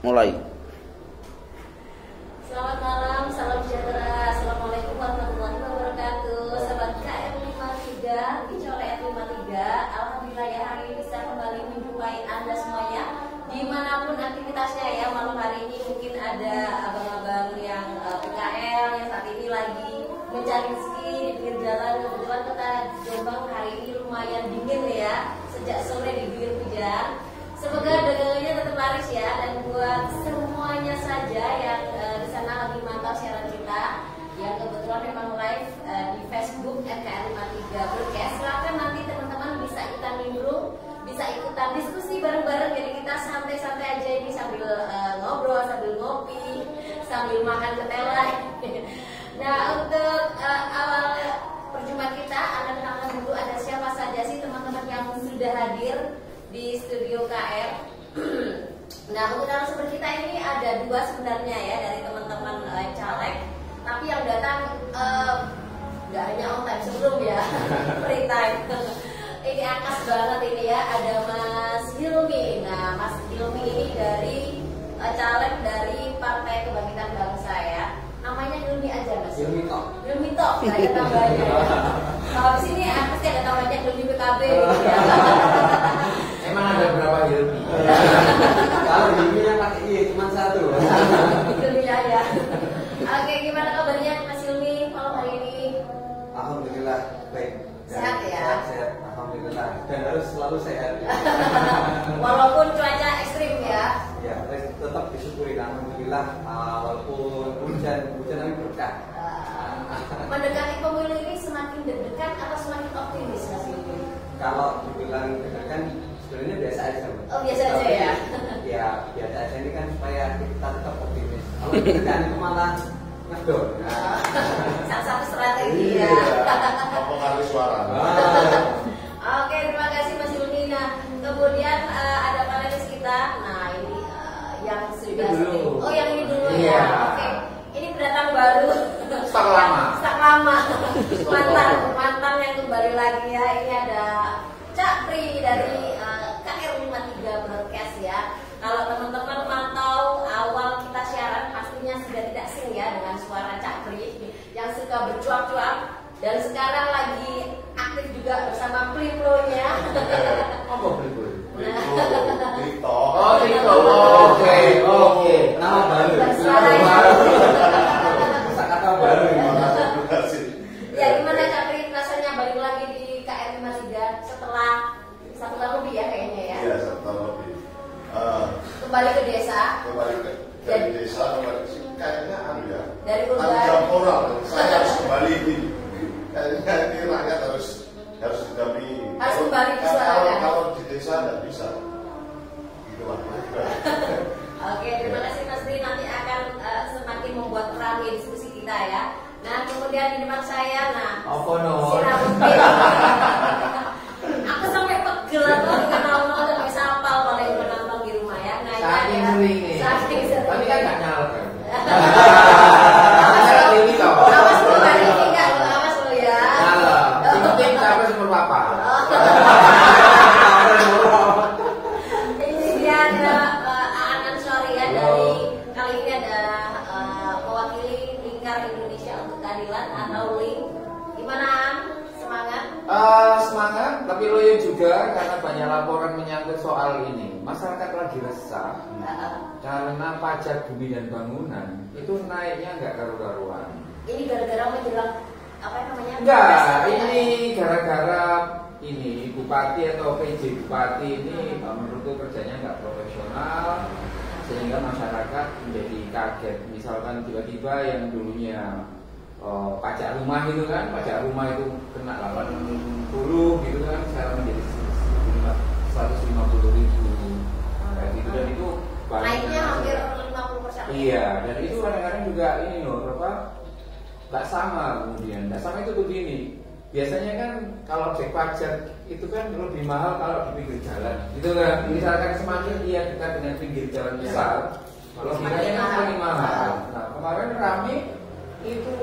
mulai. Selamat malam, salam sejahtera. Assalamualaikum warahmatullahi wabarakatuh. Sahabat KM53 di Coret 53. Alhamdulillah ya, hari ini bisa kembali menjumpai Anda semuanya dimanapun aktivitasnya ya. Malam hari ini mungkin ada abang-abang yang PKL yang saat ini lagi mencari rezeki di pinggir jalan. Kebetulan kota Jombang hari ini lumayan dingin ya, sejak sore diguyur hujan. Semoga dagangannya tetap laris ya, dan buat semuanya saja yang di sana lagi mantau siaran kita yang kebetulan memang live di Facebook RKR53 Broadcast. Silahkan nanti teman-teman bisa ikutan nimbrung, bisa ikutan diskusi bareng-bareng. Jadi kita santai-santai aja ini sambil ngobrol, sambil ngopi, sambil makan ketela. Nah, untuk awal perjumpaan kita akan kenalkan dulu ada siapa saja sih teman-teman yang sudah hadir di studio KR. Nah, untuk narasumber kita ini ada dua sebenarnya ya, dari teman-teman caleg. Tapi yang datang nggak hanya on time sebelum ya, free time. Ini akas banget ini ya, ada Mas Hilmi. Nah, Mas Hilmi ini dari caleg dari Partai Kebangkitan Bangsa ya. Namanya Hilmi aja Mas. Hilmi Tok. Hilmi Tok, nggak ada tambahnya. Kalau di sini pasti ada tambahnya Hilmi PKB gitu ya. Emang ada berapa Hilmi? Kalau Hilmi yang pakai I cuma satu. Hilmi aja. Oke, gimana kabarnya Mas Hilmi malam hari ini? Alhamdulillah baik. Sehat ya? Sehat, alhamdulillah. Dan harus selalu sehat. Walaupun cuaca ekstrim ya. Ya, tetap disyukuri alhamdulillah. Walaupun hujan tapi berkah. Mendekati pemilu ini semakin deg-degan atau semakin optimis Mas Hilmi? Kalau dibilang deg-degan sebenarnya biasa aja. Oh, biasa aja ya. Ya, biasa aja ini kan supaya kita tetap optimis. Kalau deg-degan itu malah ngedor. Salah satu strategi ya. Mempengaruhi suara. Oke, terima kasih Mas Hilmi. Nah, kemudian ada panelis kita. Nah, ini yang sudah sering. Oh, yang ini dulu Iya. ya. Oke. Ini pendatang baru. Stak lama. Stak lama. Mantan yang kembali lagi ya. Ini ada Cak Pri dari KR53 Broadcast ya. Kalau teman-teman mantau awal kita siaran pastinya sudah tidak asing ya dengan suara Cak Pri yang suka bercuak-cuak, dan sekarang lagi aktif juga bersama Pliplo-nya. Apa Pliplo? TikTok. Oh, TikTok. Oke. Nama baru. Kata baru. Ya, gimana Cak Pri rasanya balik lagi di KR53 setelah 1 tahun lebih ya kayaknya ya? Iya, 1 tahun lebih. Kembali ke desa. Kembali dari desa, kembali ke sini. Kayaknya ya. Dari urban. Tanggung jawab moral. Saya harus kembali ini. Kayaknya ini rakyat harus didampingi. Harus kembali ke suara. Kalau di desa nggak bisa. Gitu lah. Oke, terima kasih Mas Tri. Nanti akan semakin membuat ramai diskusi kita ya. Nah, kemudian di depan saya, nah, Apa no? Siramuddin. Aku sampai pegel atau kenal-kenal dan bisa hafal kalau yang menonton di rumah ya. Nah, Saking ini ada- seringnya. saking sering. Tapi kan nggak nyala kan? Ini toh. Awas lu hari ini enggak, lu awas lu ya. Nyala. Yang penting apa seperti apa? Ini dia ada Aanan Syari ya, dari kali ini ada mewakili Lingkar Indonesia untuk Keadilan atau LINK. Gimana An? Semangat? Semangat, tapi loyo juga karena banyak laporan menyangkut soal ini. Masyarakat lagi resah karena pajak bumi dan bangunan itu naiknya nggak karu-karuan. Ini gara-gara menjelang apa namanya? Enggak, ini gara-gara ini bupati atau PJ bupati ini menurutku kerjanya nggak profesional, sehingga masyarakat menjadi kaget. Misalkan tiba-tiba yang dulunya pajak rumah itu kan, pajak rumah itu kena 80 gitu kan, sekarang menjadi 150.000 kayak gitu, dan itu Naiknya hampir 50%. Iya, dan itu kadang-kadang juga ini loh, nggak sama kemudian. Nggak sama itu begini. Biasanya kan kalau objek pajak itu kan lebih mahal kalau di pinggir jalan, gitu kan. Misalkan semakin dia dekat dengan pinggir jalan besar, logikanya kan semakin mahal. Nah, kemarin rame itu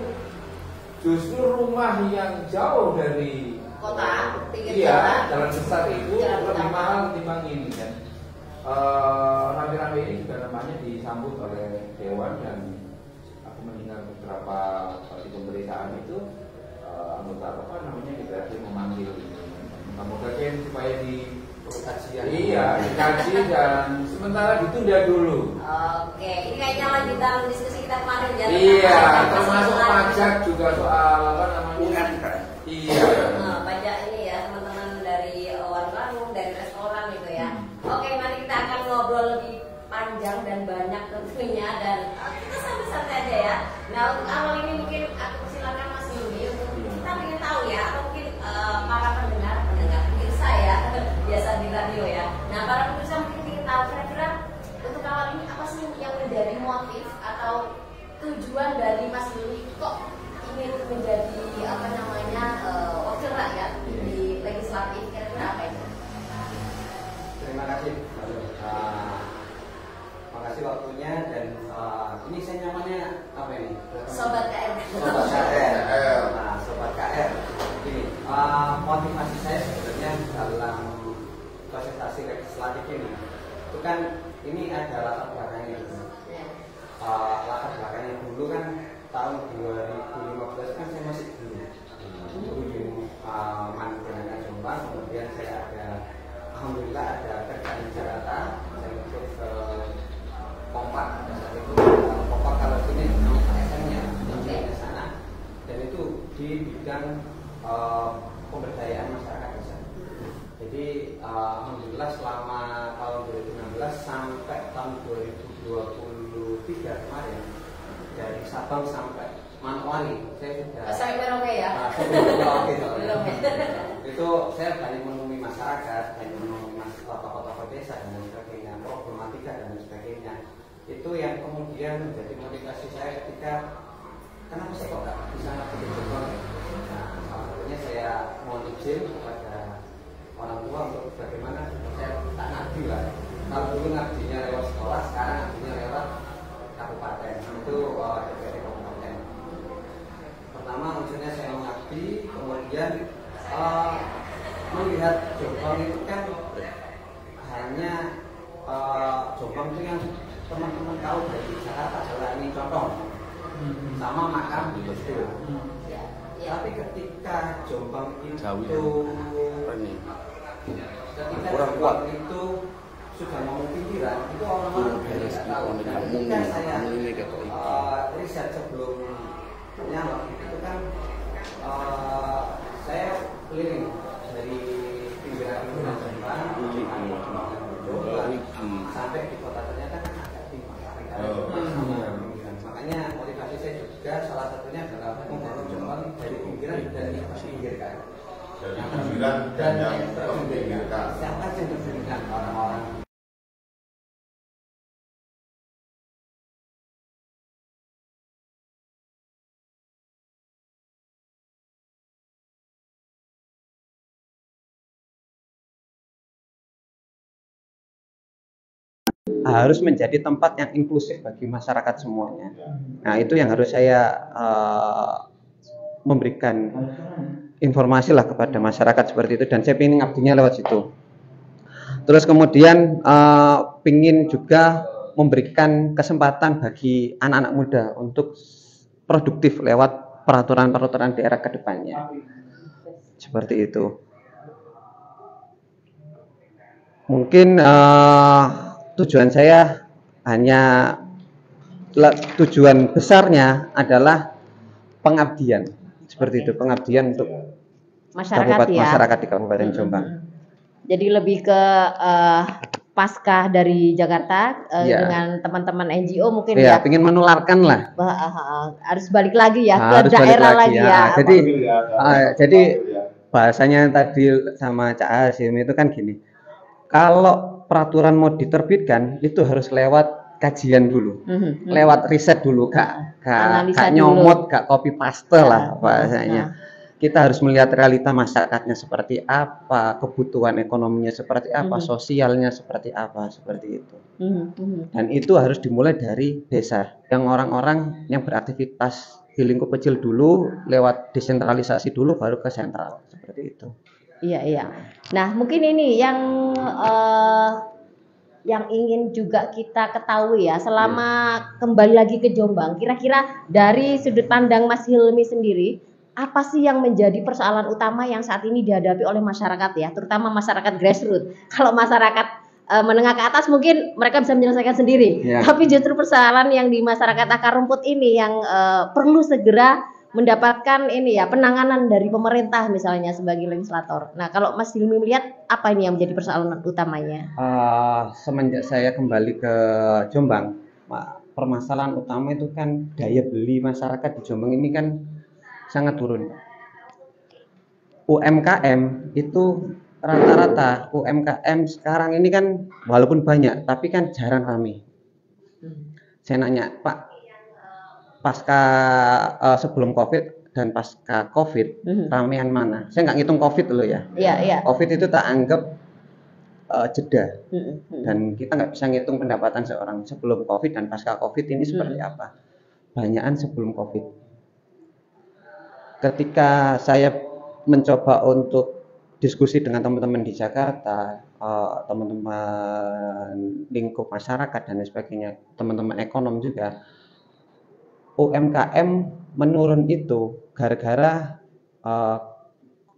justru rumah yang jauh dari kota, pinggir jalan besar itu jalan lebih utama. mahal ketimbang ini kan. rame-rame ini juga namanya disambut oleh Dewan, dan aku mendengar beberapa di pemberitaan itu anggota apa namanya DPRD memanggil mungkin supaya di kajian. Iya, dikaji dan sementara ditunda dulu. Oke, ini kayaknya lanjutan diskusi kita kemarin ya. Iya, termasuk pajak juga soal apa namanya? Iya. Pajak ini ya teman-teman dari warung, dari restoran gitu ya. Oke, mari kita akan ngobrol lebih panjang dan banyak tentunya, dan kita santai-santai aja ya. Nah, untuk awal ini mungkin aku persilakan Mas Yudi untuk kita ingin tahu ya, atau mungkin para pendengar pemirsa ya, biasa di radio ya. Nah, para pemirsa mungkin ingin tahu kira-kira untuk awal ini apa sih yang menjadi motif atau tujuan dari Mas Yudi kok ingin menjadi apa namanya wakil rakyat di legislatif, kira-kira apa itu? Terima kasih. Makasih waktunya, dan ini saya nyamannya apa ini? Sobat KR. Sobat KR. Nah, Sobat KR. Ini motivasi saya sebenarnya dalam kontestasi legislatif ini, itu kan ini ada latar belakangnya. Latar belakangnya dulu kan tahun 2015 kan saya masih dulu di Mandiran Jombang, kemudian saya alhamdulillah ada kerjaan di Jakarta, saya ikut ke Kompak pada saat itu. Kompak kalau ini nama ASN-nya di sana, dan itu di bidang pemberdayaan masyarakat desa. Jadi alhamdulillah selama tahun 2016 sampai tahun 2023 kemarin, dari Sabang sampai Manowari saya sudah sampai Merauke ya. Itu saya banyak menemui masyarakat, banyak menemui tokoh-tokoh desa dan sebagainya, problematika dan sebagainya. Itu yang kemudian menjadi motivasi saya ketika kenapa saya kok nggak bisa ngerti Jombang. Nah, salah satunya saya mohon izin kepada orang tua untuk bagaimana saya tak ngaji lah. Kalau dulu ngajinya lewat sekolah, sekarang ngajinya lewat kabupaten. Itu DPRD kabupaten. Pertama unsurnya saya mengabdi, kemudian melihat Jombang itu kan hanya Jombang itu yang teman-teman tahu dari Jakarta adalah ini contoh sama makam di Gus. Tapi ketika Jombang itu sudah mau pinggiran, itu orang-orang tidak tahu. Dan ketika saya riset sebelumnya itu kan saya keliling dari pinggiran Jombang sampai di kota, ternyata kan agak tinggi. Makanya motivasi saya juga salah satunya adalah membangun Jombang dari pinggiran dan yang terpinggirkan. Dari pinggiran dan yang terpinggirkan. Siapa yang terpinggirkan? Orang-orang. Harus menjadi tempat yang inklusif bagi masyarakat semuanya. Nah, itu yang harus saya memberikan informasi lah kepada masyarakat seperti itu, dan saya ingin ngabdinya lewat situ. Terus kemudian ingin juga memberikan kesempatan bagi anak-anak muda untuk produktif lewat peraturan-peraturan daerah ke depannya. Seperti itu. Mungkin tujuan saya hanya tujuan besarnya adalah pengabdian, seperti itu, pengabdian untuk masyarakat di Kabupaten Jombang. Jadi lebih ke pasca dari Jakarta dengan teman-teman NGO mungkin ya. Ingin menularkan lah. Harus balik lagi ya ke daerah lagi ya. Jadi bahasanya tadi sama Cak Hasim itu kan gini. Kalau peraturan mau diterbitkan itu harus lewat kajian dulu, lewat riset dulu, gak nyomot, gak copy paste lah bahasanya. Kita harus melihat realita masyarakatnya seperti apa, kebutuhan ekonominya seperti apa, sosialnya seperti apa, seperti itu. Dan itu harus dimulai dari desa, yang orang-orang yang beraktivitas di lingkup kecil dulu, lewat desentralisasi dulu, baru ke sentral, seperti itu. Iya. Nah, mungkin ini yang yang ingin juga kita ketahui ya selama kembali lagi ke Jombang. Kira-kira dari sudut pandang Mas Hilmi sendiri, apa sih yang menjadi persoalan utama yang saat ini dihadapi oleh masyarakat ya, terutama masyarakat grassroots? Kalau masyarakat menengah ke atas mungkin mereka bisa menyelesaikan sendiri, tapi justru persoalan yang di masyarakat akar rumput ini yang perlu segera mendapatkan ini ya penanganan dari pemerintah misalnya sebagai legislator. Nah, kalau Mas Hilmi melihat apa ini yang menjadi persoalan utamanya? Semenjak saya kembali ke Jombang, permasalahan utama itu kan daya beli masyarakat di Jombang ini kan sangat turun. UMKM itu rata-rata UMKM sekarang ini kan walaupun banyak tapi kan jarang ramai. Saya nanya, Pak, pasca sebelum COVID dan pasca COVID ramean mana? Saya nggak ngitung COVID dulu ya. Iya. COVID itu tak anggap jeda dan kita nggak bisa ngitung pendapatan seorang sebelum COVID dan pasca COVID ini seperti apa. Banyakan sebelum COVID. Ketika saya mencoba untuk diskusi dengan teman-teman di Jakarta, teman-teman lingkup masyarakat dan sebagainya, teman-teman ekonom juga, UMKM menurun itu gara-gara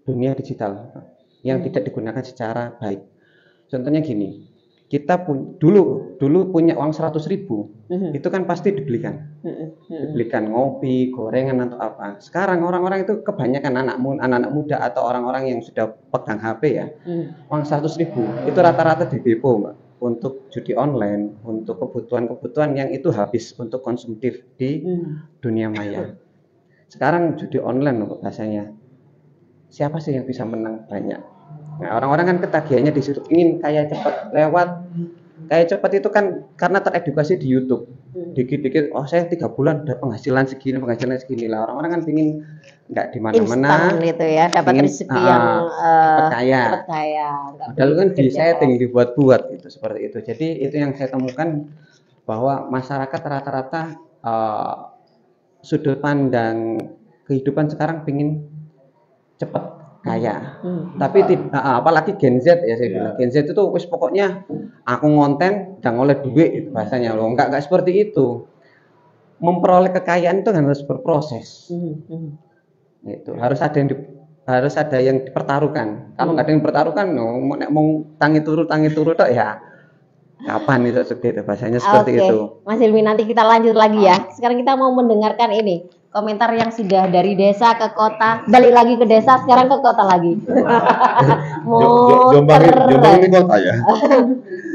dunia digital yang tidak digunakan secara baik. Contohnya gini, kita dulu punya uang 100.000, itu kan pasti dibelikan ngopi, gorengan atau apa. Sekarang orang-orang itu kebanyakan anak muda atau orang-orang yang sudah pegang HP ya, uang 100.000 itu rata-rata didepo Mbak, untuk judi online, untuk kebutuhan yang itu habis untuk konsumtif di dunia maya. Sekarang judi online loh bahasanya. Siapa sih yang bisa menang banyak? Nah, orang-orang kan ketagihannya di situ, ingin kaya cepat lewat. Kaya cepat itu kan karena teredukasi di YouTube. Dikit-dikit, oh saya 3 bulan ada penghasilan segini lah. Orang-orang kan pingin nggak di mana-mana. Instan gitu ya, dapat rezeki yang cepat kaya. Padahal kan di setting, dibuat-buat gitu seperti itu. Jadi itu yang saya temukan bahwa masyarakat rata-rata sudut pandang kehidupan sekarang pingin cepat kaya, tapi apalagi Gen Z ya saya bilang, Gen Z itu wis pokoknya aku ngonten dan oleh duit itu bahasanya loh, enggak seperti itu. Memperoleh kekayaan itu harus berproses, itu harus ada yang dipertaruhkan. Kalau nggak ada yang dipertaruhkan, mau tangi turu tok ya kapan itu seperti itu bahasanya seperti itu. Mas Hilmi, nanti kita lanjut lagi ya. Sekarang kita mau mendengarkan ini komentar yang sudah dari desa ke kota, balik lagi ke desa, sekarang ke kota lagi. Jombang ini kota ya.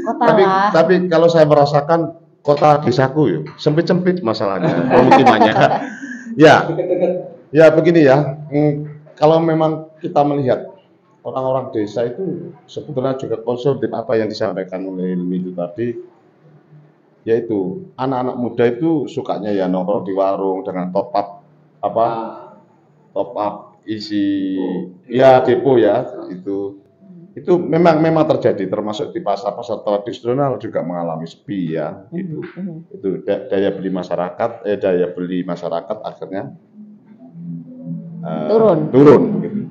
Kota tapi kalau saya merasakan kota desaku ya sempit masalahnya pemukimannya. ya begini ya. Kalau memang kita melihat orang-orang desa itu sebetulnya juga konsumtif apa yang disampaikan oleh Hilmi itu tadi, yaitu anak-anak muda itu sukanya ya nongkrong di warung dengan top up isi depo ya, itu memang terjadi, termasuk di pasar tradisional juga mengalami sepi ya. Itu daya beli masyarakat akhirnya turun gitu.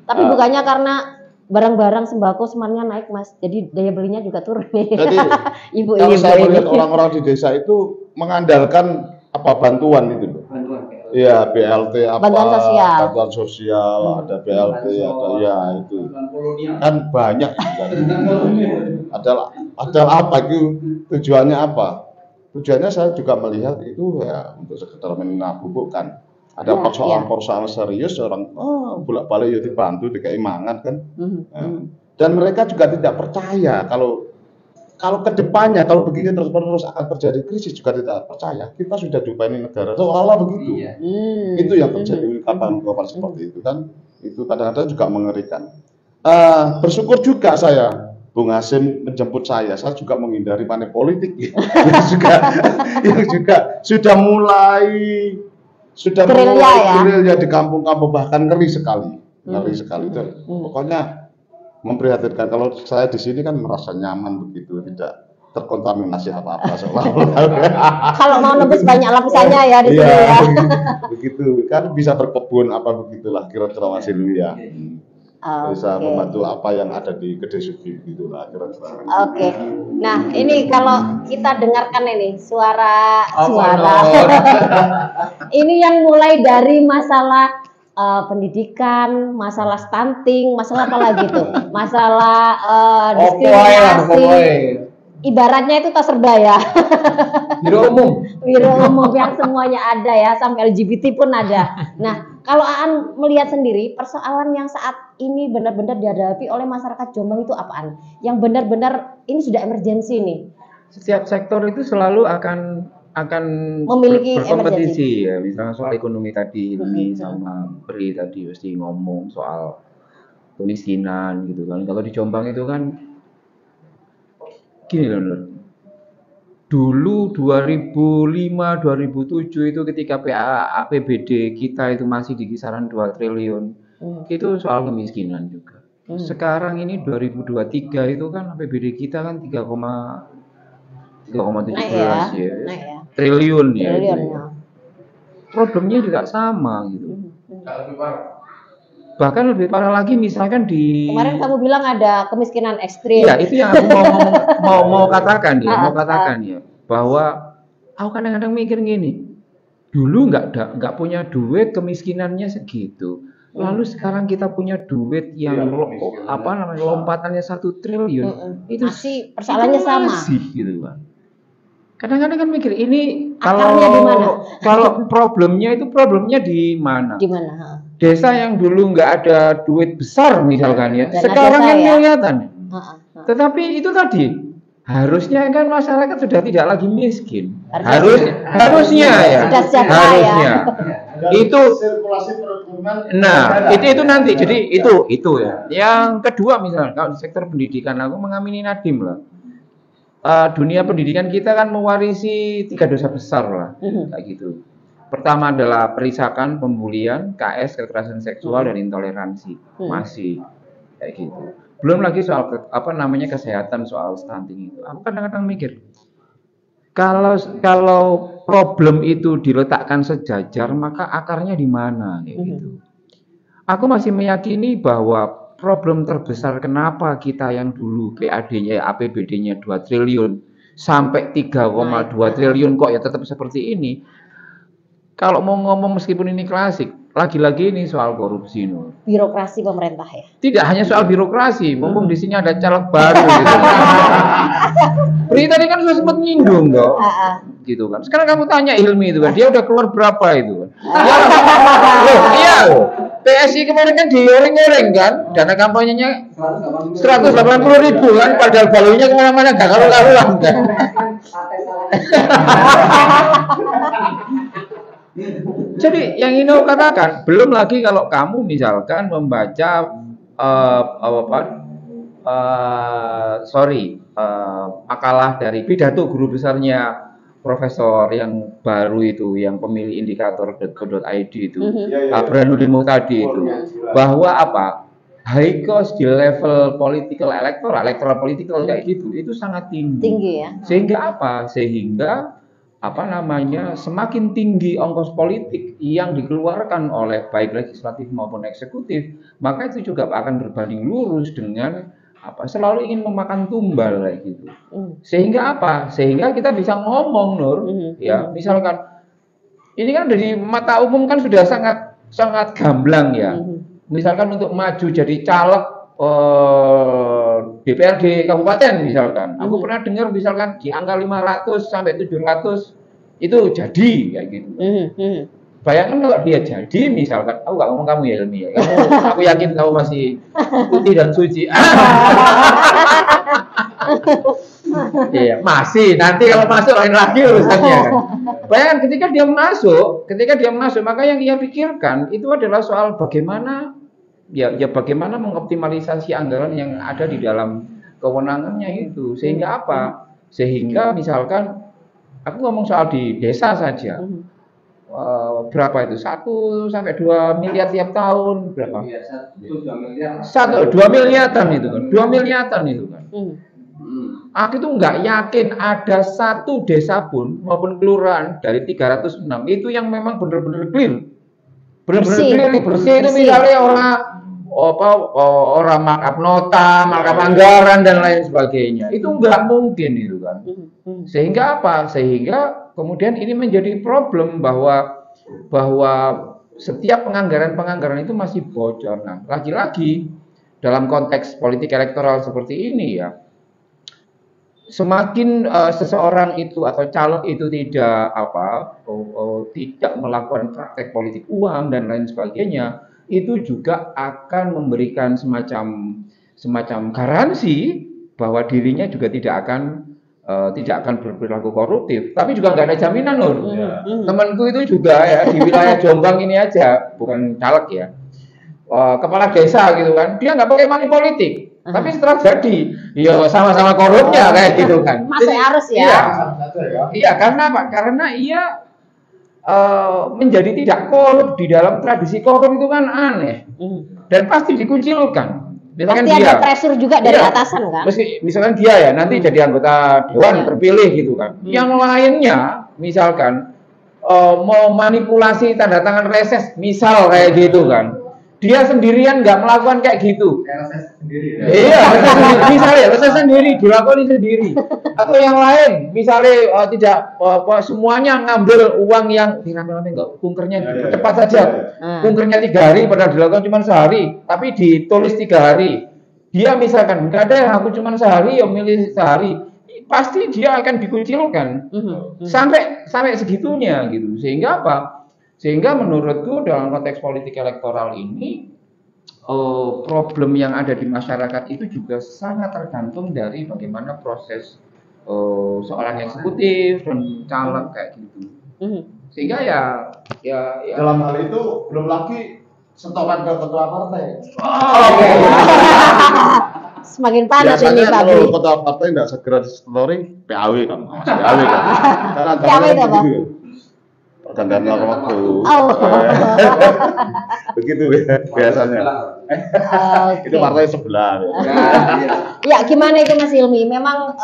Tapi bukannya karena barang-barang sembako semuanya naik Mas, jadi daya belinya juga turun nih. Jadi kalau saya melihat orang-orang di desa itu mengandalkan bantuan itu loh. Iya, BLT bantuan sosial, ada BLT, ada itu. Kan banyak kan. Adalah apa itu tujuannya apa? Tujuannya saya juga melihat itu ya untuk sekedar menabubukkan. Ada persoalan serius, orang bolak-balik ya dibantu, dikai mangan kan. Dan mereka juga tidak percaya kalau ke depannya kalau begini terus akan terjadi krisis, juga tidak percaya. Kita sudah diupaini negara seolah begitu. Itu yang terjadi kapan seperti itu kan. Itu kadang-kadang juga mengerikan. Bersyukur juga saya Bung Hasim menjemput saya juga menghindari money politik yang juga sudah mulai gerilya di kampung-kampung, bahkan ngeri sekali itu. Pokoknya memprihatinkan. Kalau saya di sini kan merasa nyaman begitu, tidak terkontaminasi apa-apa kalau mau nebus banyak lapisannya ya di sini ya. Begitu kan, bisa berkebun apa begitulah kira-kira Mas Hilmi ya. bisa Oke. membantu apa yang ada di Gede Sugi gitu lah kira-kira. Oke. Nah, ini kalau kita dengarkan ini suara. Ini yang mulai dari masalah pendidikan, masalah stunting, masalah apa lagi tuh? Masalah diskriminasi. Ibaratnya itu tas sebaya. Biro umum. Biro umum yang semuanya ada ya, sampai LGBT pun ada. Nah, kalau Aan melihat sendiri persoalan yang saat ini benar-benar dihadapi oleh masyarakat Jombang itu apaan? Yang benar-benar ini sudah emergensi nih. Setiap sektor itu selalu akan Memiliki berkompetisi ya. Misalnya soal ekonomi tadi, Hilmi sama Bri tadi mesti ngomong soal kemiskinan gitu kan. Kalau di Jombang itu kan gini loh, Nur. Dulu 2005-2007 itu ketika APBD kita itu masih di kisaran 2 triliun, itu soal kemiskinan juga. Sekarang ini 2023 itu kan APBD kita kan 3,17 ya. Triliun ya. Problemnya juga sama gitu. Bahkan lebih parah lagi misalkan di Kemarin kamu bilang ada kemiskinan ekstrim. ya itu yang aku mau katakan ya bahwa aku kadang-kadang mikir gini, dulu nggak punya duit kemiskinannya segitu, lalu sekarang kita punya duit yang lompatannya 1 triliun, itu masih persoalannya sama. Masih gitu kan. Kadang-kadang kan mikir ini Akarnya di mana? kalau problemnya di mana? Di mana? Desa yang dulu nggak ada duit besar misalkan ya, Dana sekarang desa kan ya? kelihatan. Tetapi itu tadi harusnya kan masyarakat sudah tidak lagi miskin. Harusnya ya. Sudah sejahtera Harusnya. Itu Sirkulasi perekonomian. nah, itu nanti. Jadi itu ya. Yang kedua misalnya kalau di sektor pendidikan aku mengamini Nadiem lah. Dunia pendidikan kita kan mewarisi 3 dosa besar lah, kayak gitu. Pertama adalah perisakan, pembulian, KS, kekerasan seksual dan intoleransi, masih kayak gitu. Belum lagi soal kesehatan, soal stunting itu. Aku kadang-kadang mikir, kalau problem itu diletakkan sejajar, maka akarnya di mana, kayak gitu. Aku masih meyakini bahwa problem terbesar kenapa kita yang dulu PAD-nya, APBD-nya 2 triliun sampai 3,2 triliun kok ya tetap seperti ini. Kalau mau ngomong meskipun ini klasik, lagi-lagi ini soal korupsi, Nur. Birokrasi pemerintah ya. Tidak hanya soal birokrasi, mumpung di sini ada caleg baru gitu. Bri tadi kan sudah sempat nyinggung dong. Gitu kan. Sekarang kamu tanya Hilmi itu kan, dia udah keluar berapa itu kan? Iya. PSI kemarin kan digoreng-goreng kan, dana kampanyenya 180.000 kan, padahal balonnya kemana-mana gak karu-karuan kan. Jadi yang ini aku katakan, belum lagi kalau kamu misalkan membaca makalah dari pidato guru besarnya profesor yang baru itu, yang pemilih indikator.co.id itu, Burhanuddin Muhtadi itu, bahwa high cost di level electoral political kayak gitu, itu sangat tinggi ya. Sehingga semakin tinggi ongkos politik yang dikeluarkan oleh baik legislatif maupun eksekutif, maka itu juga akan berbanding lurus dengan selalu ingin memakan tumbal kayak gitu. Sehingga Sehingga kita bisa ngomong, Nur, ya, misalkan ini kan dari mata umum kan sudah sangat gamblang ya. Misalkan untuk maju jadi caleg DPRD kabupaten misalkan, aku pernah dengar misalkan di angka 500 sampai 700 itu jadi kayak gitu. Bayangkan kalau dia jadi misalkan, aku nggak ngomong kamu ya Hilmi ya, aku yakin kamu masih putih dan suci. Iya, masih. Nanti kalau masuk lain lagi urusannya kan. Bayangkan ketika dia masuk, maka yang dia pikirkan itu adalah soal bagaimana bagaimana mengoptimalisasi anggaran yang ada di dalam kewenangannya itu. Sehingga Sehingga misalkan aku ngomong soal di desa saja. Berapa itu? 1 sampai 2 miliar tiap tahun, berapa? 2 miliaran itu kan. 2 miliaran itu kan. Aku itu nggak yakin ada satu desa pun maupun kelurahan dari 306 itu yang memang benar-benar clear. Benar-benar clear, bersih itu misalnya orang markup nota, markup anggaran dan lain sebagainya. Itu nggak mungkin itu kan. Sehingga apa? Sehingga kemudian ini menjadi problem bahwa setiap penganggaran itu masih bocor. Nah, lagi-lagi dalam konteks politik elektoral seperti ini ya, semakin seseorang itu atau calon itu tidak melakukan praktek politik uang dan lain sebagainya, itu juga akan memberikan semacam garansi bahwa dirinya juga tidak akan berperilaku koruptif, tapi juga nggak ada jaminan loh. Temanku itu juga ya di wilayah Jombang ini aja, bukan caleg ya, kepala desa gitu kan, dia nggak pakai money politik, tapi setelah jadi, ya sama-sama korupnya kayak gitu kan. Masuk arus ya. Iya, karena apa? Karena ia menjadi tidak korup di dalam tradisi korup itu kan aneh dan pasti dikucilkan. Misalkan pasti dia, ada pressure juga dari atasan kan. Misalkan dia ya nanti jadi anggota dewan terpilih gitu kan. Yang lainnya misalkan memanipulasi tanda tangan reses misal kayak gitu kan. Dia sendirian nggak melakukan kayak gitu. Reses sendiri. Iya, misalnya reses sendiri dilakukan sendiri. Atau yang lain, misalnya tidak semuanya ngambil uang yang dirame-rame enggak kunkernya cepat saja. Kunkernya 3 hari padahal dilakukan cuma sehari, tapi ditulis 3 hari. Dia misalkan enggak ada yang aku cuma sehari, ya milih sehari. Pasti dia akan dikucilkan. Sampai segitunya gitu. Sehingga apa? Sehingga menurutku dalam konteks politik elektoral ini problem yang ada di masyarakat itu juga sangat tergantung dari bagaimana proses seorang eksekutif dan caleg kayak gitu. Sehingga ya Dalam hal itu belum lagi setoran ke ketua partai. Semakin panas ini Biasanya Pak kalau Bri. ketua partai tidak segera disetori, PAW kan, PAW kan. Karena PAW itu apa? begitu ya. Pergantian waktu. Begitu ya biasanya. Itu partai sebelah. Ya gimana itu Mas Hilmi? Memang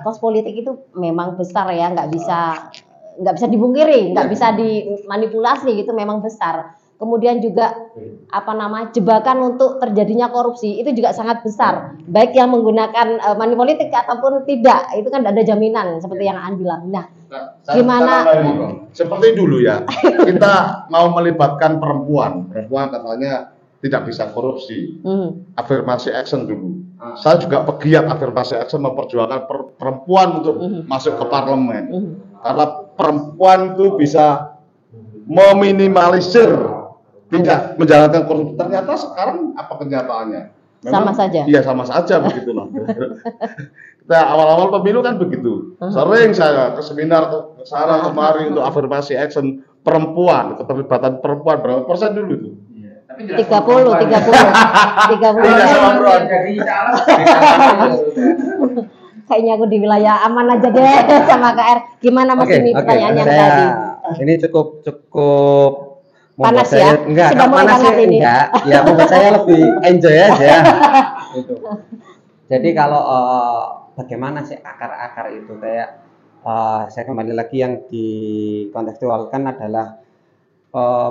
kos politik itu memang besar ya, nggak bisa dibungkiri, nggak bisa dimanipulasi gitu, memang besar. Kemudian juga jebakan untuk terjadinya korupsi itu juga sangat besar. Baik yang menggunakan money politik ataupun tidak, itu kan ada jaminan seperti yang Aan bilang. Nah, gimana? Seperti dulu ya, kita mau melibatkan perempuan katanya tidak bisa korupsi. Afirmasi action dulu. Saya juga pegiat afirmasi action memperjuangkan perempuan untuk masuk ke parlemen. Karena perempuan itu bisa meminimalisir tidak menjalankan korupsi. Ternyata sekarang apa kenyataannya? Sama saja. Iya, sama saja begitulah. Kita awal-awal pemilu kan begitu. Sering saya ke seminar ke sana kemari untuk afirmasi action perempuan, keterlibatan perempuan berapa persen dulu itu? 30. Kayaknya aku di wilayah aman aja deh sama KR. Gimana Mas ini pertanyaan yang tadi? Ini cukup Panas ya? Enggak, Sudah mulai panas hangat sih, ini. enggak. Ya membuat saya lebih enjoy aja. Gitu. Jadi kalau bagaimana sih akar-akar itu kayak saya kembali lagi yang dikontekstualkan adalah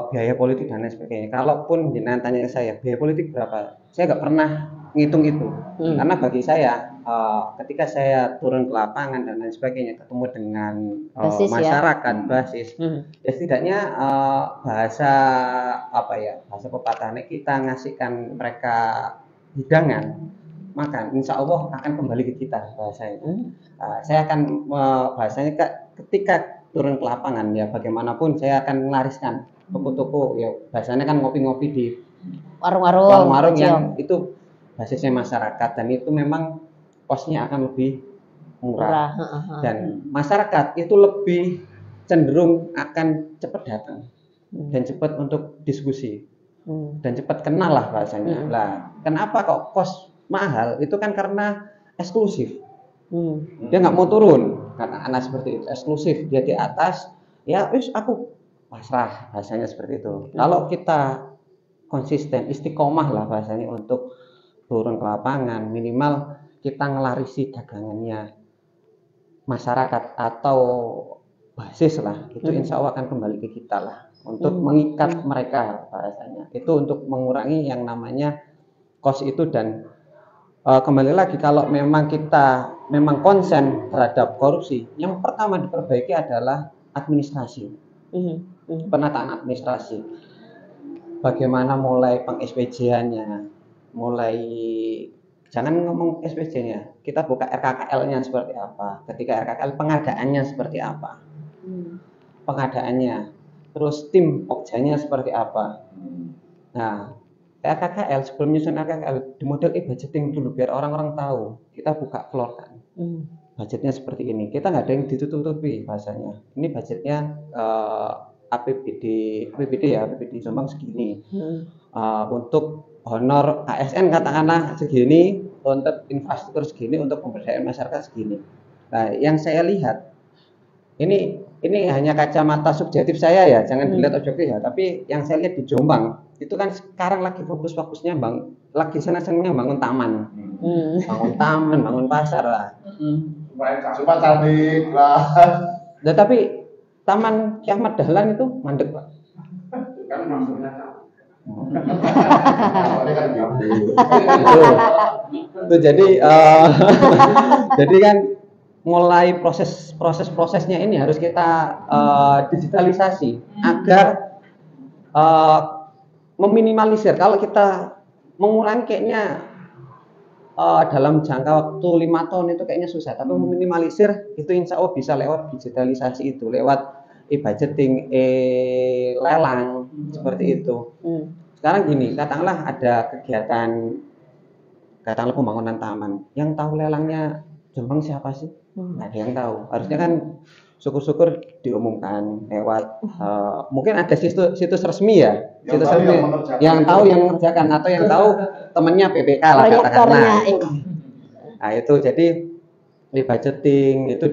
biaya politik dan lain sebagainya. Kalaupun jenengan tanya saya biaya politik berapa, saya nggak pernah ngitung itu. Karena bagi saya ketika saya turun ke lapangan dan lain sebagainya, ketemu dengan Basis, masyarakat basis, ya setidaknya bahasa pepatahnya kita ngasihkan mereka hidangan makan, insya Allah akan kembali ke kita bahasanya. Saya akan bahasanya ketika turun ke lapangan ya bagaimanapun saya akan melariskan toko-toko ya bahasanya kan ngopi-ngopi di warung-warung yang itu basisnya masyarakat dan itu memang kosnya akan lebih murah. Dan masyarakat itu lebih cenderung akan cepat datang dan cepat untuk diskusi dan cepat kenal lah bahasanya. Lah kenapa kok kos mahal? Itu kan karena eksklusif. Dia nggak mau turun karena anak seperti itu eksklusif, dia di atas ya wis aku pasrah bahasanya seperti itu. Kalau kita konsisten istiqomah lah bahasanya untuk turun ke lapangan, minimal kita ngelarisi dagangannya masyarakat atau basis lah, itu insya Allah akan kembali ke kita lah untuk mengikat mereka bahasanya. Itu untuk mengurangi yang namanya cost itu. Dan kembali lagi, kalau memang kita memang konsen terhadap korupsi, yang pertama diperbaiki adalah administrasi, penataan administrasi. Bagaimana mulai peng-SPJ-nya, mulai jangan ngomong SPJ-nya, kita buka RKKL-nya seperti apa, ketika RKKL pengadaannya seperti apa, pengadaannya, terus tim pokjanya seperti apa. Nah, RKKL sebelum nyusun RKKL di model e-budgeting dulu biar orang-orang tahu. Kita buka floor kan, budgetnya seperti ini. Kita nggak ada yang ditutup-tutupi bahasanya. Ini budgetnya APBD Jombang segini. Untuk honor ASN katakanlah segini, untuk infrastruktur segini, untuk pemberdayaan masyarakat segini. Nah, yang saya lihat ini hanya kacamata subjektif saya ya, jangan dilihat objektif ya. Tapi yang saya lihat di Jombang itu kan sekarang lagi fokus-fokusnya lagi senang-senangnya bangun taman, bangun pasar lah. Cuma cantik lah. Nah, tapi Taman Ki Ahmad Dahlan itu mandek, Pak. Kan maksudnya itu jadi kan mulai prosesnya ini harus kita digitalisasi agar meminimalisir. Kalau kita mengurangi kayaknya dalam jangka waktu 5 tahun itu kayaknya susah, tapi meminimalisir itu insya Allah bisa lewat digitalisasi itu, lewat e-budgeting, lelang seperti itu. Sekarang gini, katakanlah ada kegiatan pembangunan taman, yang tahu lelangnya Jombang siapa sih? Nggak ada yang tahu. Harusnya kan syukur-syukur diumumkan lewat mungkin ada situs resmi ya, situs resmi yang tahu yang mengerjakan, atau yang tahu temennya PPK lah katakanlah. Nah itu jadi di budgeting itu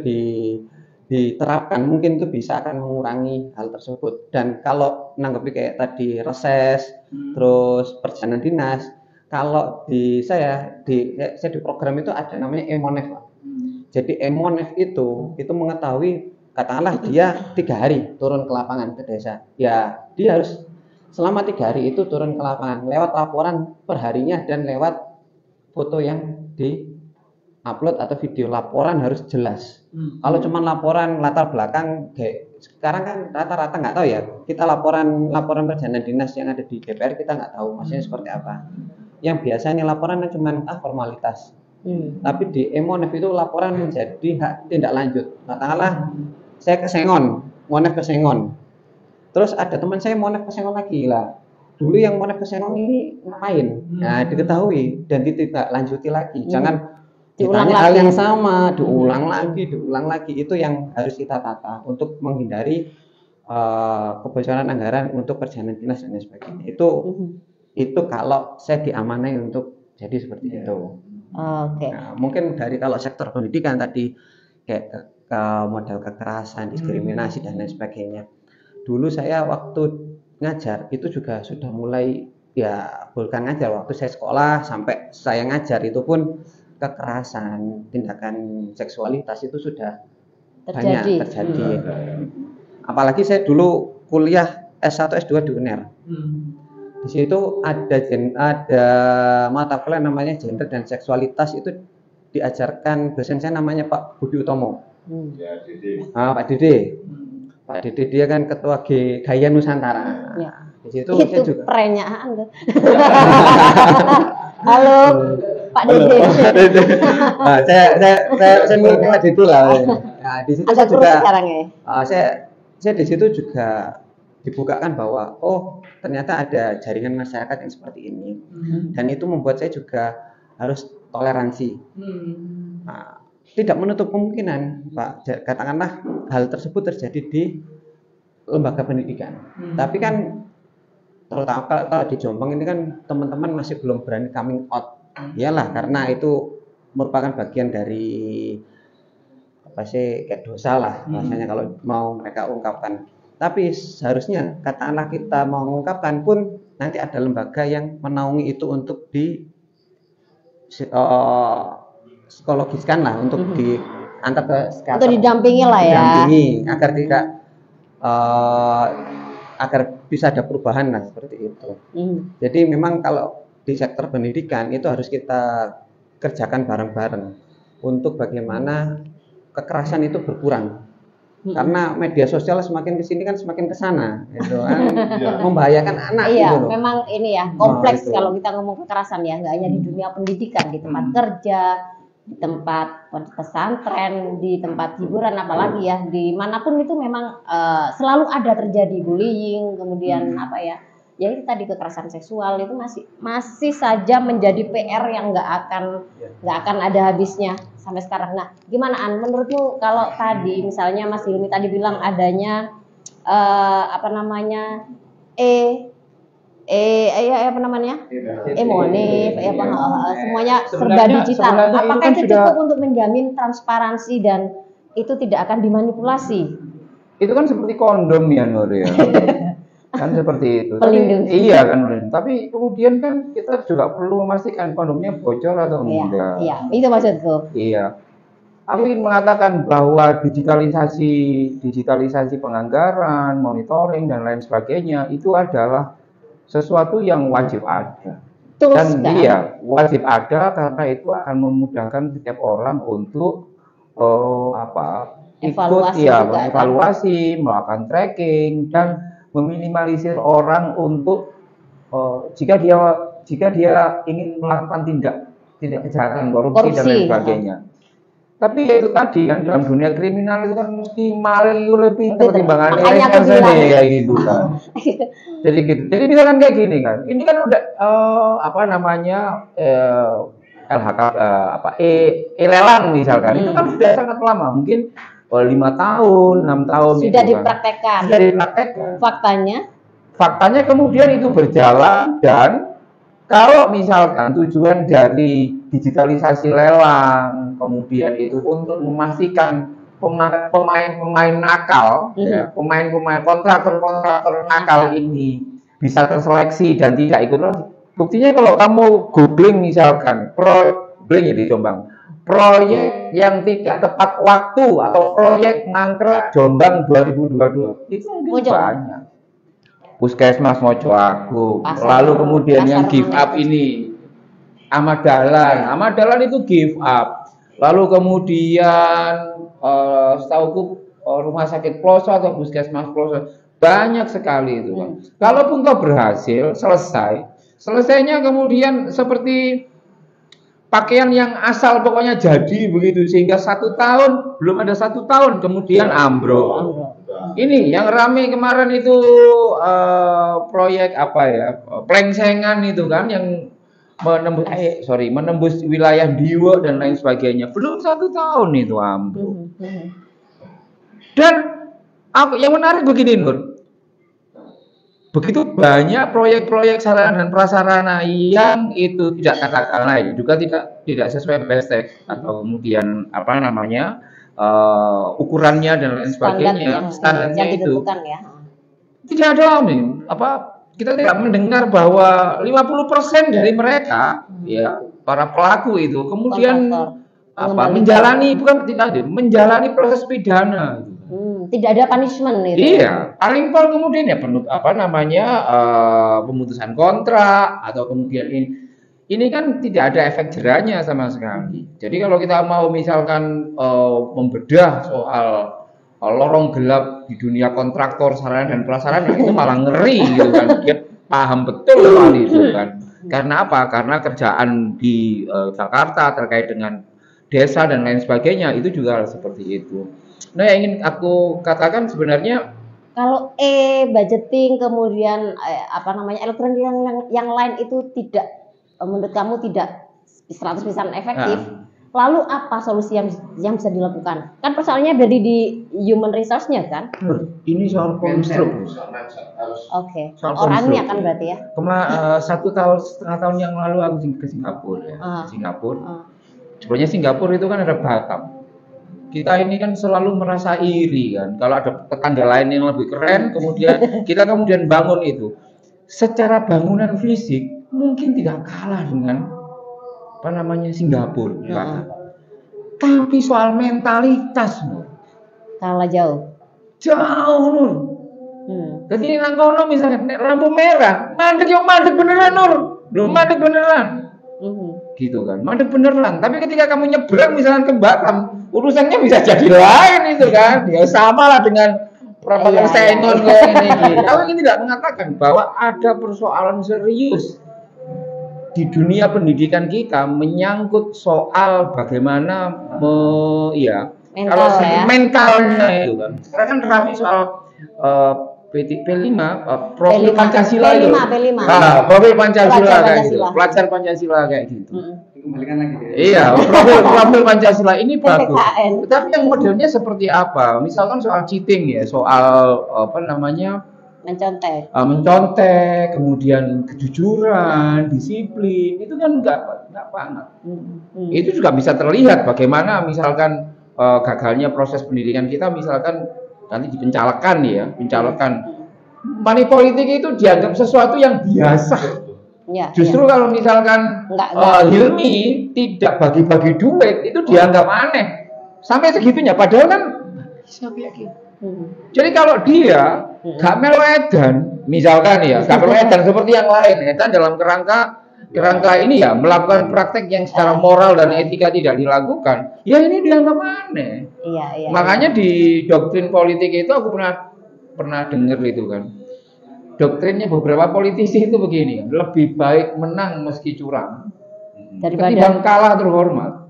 diterapkan, mungkin itu bisa akan mengurangi hal tersebut. Dan kalau menanggapi kayak tadi reses, terus perjalanan dinas, kalau saya di program itu ada namanya Emonef, Pak. Jadi Emonef itu mengetahui, katakanlah dia 3 hari turun ke lapangan ke desa, ya dia harus selama 3 hari itu turun ke lapangan lewat laporan perharinya dan lewat foto yang di upload atau video laporan harus jelas. Kalau cuma laporan latar belakang, kayak sekarang kan rata-rata nggak tahu ya. Kita laporan perjalanan dinas yang ada di DPR kita nggak tahu maksudnya seperti apa. Yang biasanya laporan cuma formalitas. Tapi di Emonef itu laporan menjadi hak tindak lanjut. Katakanlah saya ke Sengon, Monef ke Sengon. Terus ada teman saya Monef ke Sengon lagi lah. Dulu yang Monef ke Sengon ini ngapain? Nah diketahui dan ditindak lanjuti lagi. Jangan ditanya hal yang sama, diulang lagi. Itu yang harus kita tata untuk menghindari kebocoran anggaran untuk perjalanan dinas dan sebagainya. Itu kalau saya diamanai untuk jadi seperti itu. Oke. Nah, mungkin dari kalau sektor pendidikan tadi kayak ke model kekerasan, diskriminasi dan lain sebagainya. Dulu saya waktu ngajar itu juga sudah mulai, ya bukan ngajar, waktu saya sekolah sampai saya ngajar itu pun kekerasan, tindakan seksualitas itu sudah banyak terjadi. Apalagi saya dulu kuliah S1 S2 di UNER. Di situ ada mata kuliah namanya gender dan seksualitas, itu diajarkan dosen saya namanya Pak Budi Utomo. Ya, Dede. Pak Dede. Pak Dede dia kan ketua Gaya Nusantara. Ya. Di situ Itu saya juga perenyaan. Halo Pak Dede. Nah, saya milik Pak Dede lah. Nah, di situ saya juga sekarang ya. Saya di situ juga dibukakan bahwa ternyata ada jaringan masyarakat yang seperti ini. Dan itu membuat saya juga harus toleransi. Nah, tidak menutup kemungkinan, Pak, katakanlah hal tersebut terjadi di lembaga pendidikan. Tapi kan terutama kalau di Jombang ini kan teman-teman masih belum berani coming out. Iyalah, karena itu merupakan bagian dari kayak dosa lah rasanya kalau mau mereka ungkapkan. Tapi seharusnya katakanlah kita mau mengungkapkan pun nanti ada lembaga yang menaungi itu untuk di psikologiskan lah, untuk antar ke psikiater. Untuk didampingi lah ya. Didampingi agar tidak agar bisa ada perubahan lah seperti itu. Jadi memang kalau di sektor pendidikan itu harus kita kerjakan bareng-bareng untuk bagaimana kekerasan itu berkurang. Karena media sosial semakin kesini kan semakin kesana, gitu kan, membahayakan anak. Iya, gitu loh. memang ini ya kompleks Itu. kalau kita ngomong kekerasan ya, nggak hanya di dunia pendidikan, di tempat kerja, di tempat pesantren, di tempat hiburan, apalagi ya dimanapun itu memang selalu ada terjadi bullying, kemudian apa ya, ya itu tadi kekerasan seksual itu masih saja menjadi PR yang nggak akan ada habisnya sampai sekarang. Nah, gimana An? Menurutmu kalau tadi misalnya Mas Hilmi tadi bilang adanya apa namanya monif, semuanya serba digital. Apakah itu cukup untuk menjamin transparansi dan itu tidak akan dimanipulasi? Itu kan seperti kondom ya Nur ya. Kan seperti itu. Pelindung. Iya kan. Tapi kemudian kan kita juga perlu memastikan kondomnya bocor atau enggak. Iya, itu maksudku. Iya. Aku ingin mengatakan bahwa digitalisasi penganggaran, monitoring dan lain sebagainya itu adalah sesuatu yang wajib ada. Dan iya, wajib ada karena itu akan memudahkan setiap orang untuk evaluasi, melakukan tracking dan meminimalisir orang untuk jika dia ingin melakukan tindak kejahatan korupsi dan lain sebagainya. Tapi itu tadi kan dalam dunia kriminal itu kan mesti maling itu lebih pertimbangan kayak gitu kan. Jadi gitu. Jadi misalkan kayak gini kan. Ini kan udah LHK lelang misalkan. Itu kan sudah sangat lama. Mungkin 5 tahun, 6 tahun sudah itu dipraktekkan. Sudah dipraktekkan. Faktanya Kemudian itu berjalan dan kalau misalkan tujuan dari digitalisasi lelang, kemudian itu untuk memastikan pemain-pemain nakal, ya, pemain-pemain kontraktor nakal ini bisa terseleksi dan tidak ikut. Buktinya kalau kamu googling misalkan googling ya di Jombang, proyek yang tidak tepat waktu atau proyek ngangkrak Jombang 2022 itu banyak. Puskesmas Mojo Agung, lalu kemudian yang give up ini Ahmad Dahlan itu give up, lalu kemudian setauku rumah sakit Ploso atau Puskesmas Ploso banyak sekali itu kan. Kalaupun kau berhasil selesainya kemudian seperti pakaian yang asal pokoknya jadi begitu sehingga 1 tahun belum ada 1 tahun kemudian ambruk. Ini yang rame kemarin itu proyek plengsengan itu kan yang menembus wilayah Diwo dan lain sebagainya. Belum 1 tahun itu ambruk. Dan yang menarik begini Nur, begitu banyak proyek-proyek sarana dan prasarana yang itu tidak katakanlah juga tidak sesuai bestek atau kemudian ukurannya dan lain sebagainya, standarnya itu tidak ada kita tidak mendengar bahwa 50% dari mereka ya para pelaku itu kemudian menjalani proses pidana. Tidak ada punishment itu. Iya, paling pol kemudian ya pemutusan kontrak atau kemudian ini kan tidak ada efek jerahnya sama sekali. Jadi kalau kita mau misalkan membedah soal lorong gelap di dunia kontraktor sarana dan prasarana itu malah ngeri gitu kan. Dia paham betul soal itu kan. Karena apa? Karena kerjaan di Jakarta terkait dengan desa dan lain sebagainya itu juga seperti itu. Nah, yang ingin aku katakan sebenarnya kalau budgeting kemudian elektronik yang lain itu tidak menurut kamu tidak 100% efektif. Lalu apa solusi yang bisa dilakukan? Kan persoalannya berada di human resource-nya kan? Ini soal konstruk. Oke. Orangnya kan berarti ya. 1,5 tahun yang lalu aku ke Singapura ya. Sebenarnya Singapura itu kan ada Batam. Kita ini kan selalu merasa iri kan kalau ada tetangga lain yang lebih keren, kemudian kita bangun itu. Secara bangunan fisik mungkin tidak kalah dengan Singapura. Tapi soal mentalitas, Nur, Kalah jauh. jauh Nur. Jadi nang kono misalnya nek lampu merah, mandek yo mandek beneran Nur. Loh, mandek beneran. Gitu kan. Mandek beneran. Tapi ketika kamu nyebrang misalnya ke Batam, urusannya bisa jadi lain itu kan. Ya sama lah dengan perapatan sengon kayak ini. Aku ini tidak mengatakan bahwa ada persoalan serius di dunia pendidikan kita menyangkut soal bagaimana Mental, ya. mentalnya itu kan. Sekarang kan ramai soal P5 profil P5, Pancasila itu. P5. Profil Pancasila Pelajar kayak Pancasila. gitu. Pelajar Pancasila kayak gitu. Dikembalikan lagi ya. Iya, profil Pancasila ini bagus. PPKN. Tapi yang modelnya seperti apa? Misalkan soal cheating ya, soal apa namanya? Mencontek. Mencontek, kemudian kejujuran, disiplin, itu kan enggak banget. Itu juga bisa terlihat bagaimana misalkan gagalnya proses pendidikan kita, misalkan nanti dipencalekan ya, pencalekan. Money politik itu dianggap sesuatu yang biasa. Ya, Justru kalau misalkan Enggak. Hilmi tidak bagi-bagi duit, itu dianggap aneh. Sampai segitunya, padahal kan bisa kayak gitu. Jadi kalau dia gak melu edan, misalkan ya, gak melu edan seperti yang lain, edan dalam kerangka ini ya melakukan praktek yang secara moral dan etika tidak dilakukan, ya ini dianggap aneh. Iya. Makanya di doktrin politik itu aku pernah dengar itu kan. Doktrinnya beberapa politisi itu begini, lebih baik menang meski curang ketimbang kalah terhormat.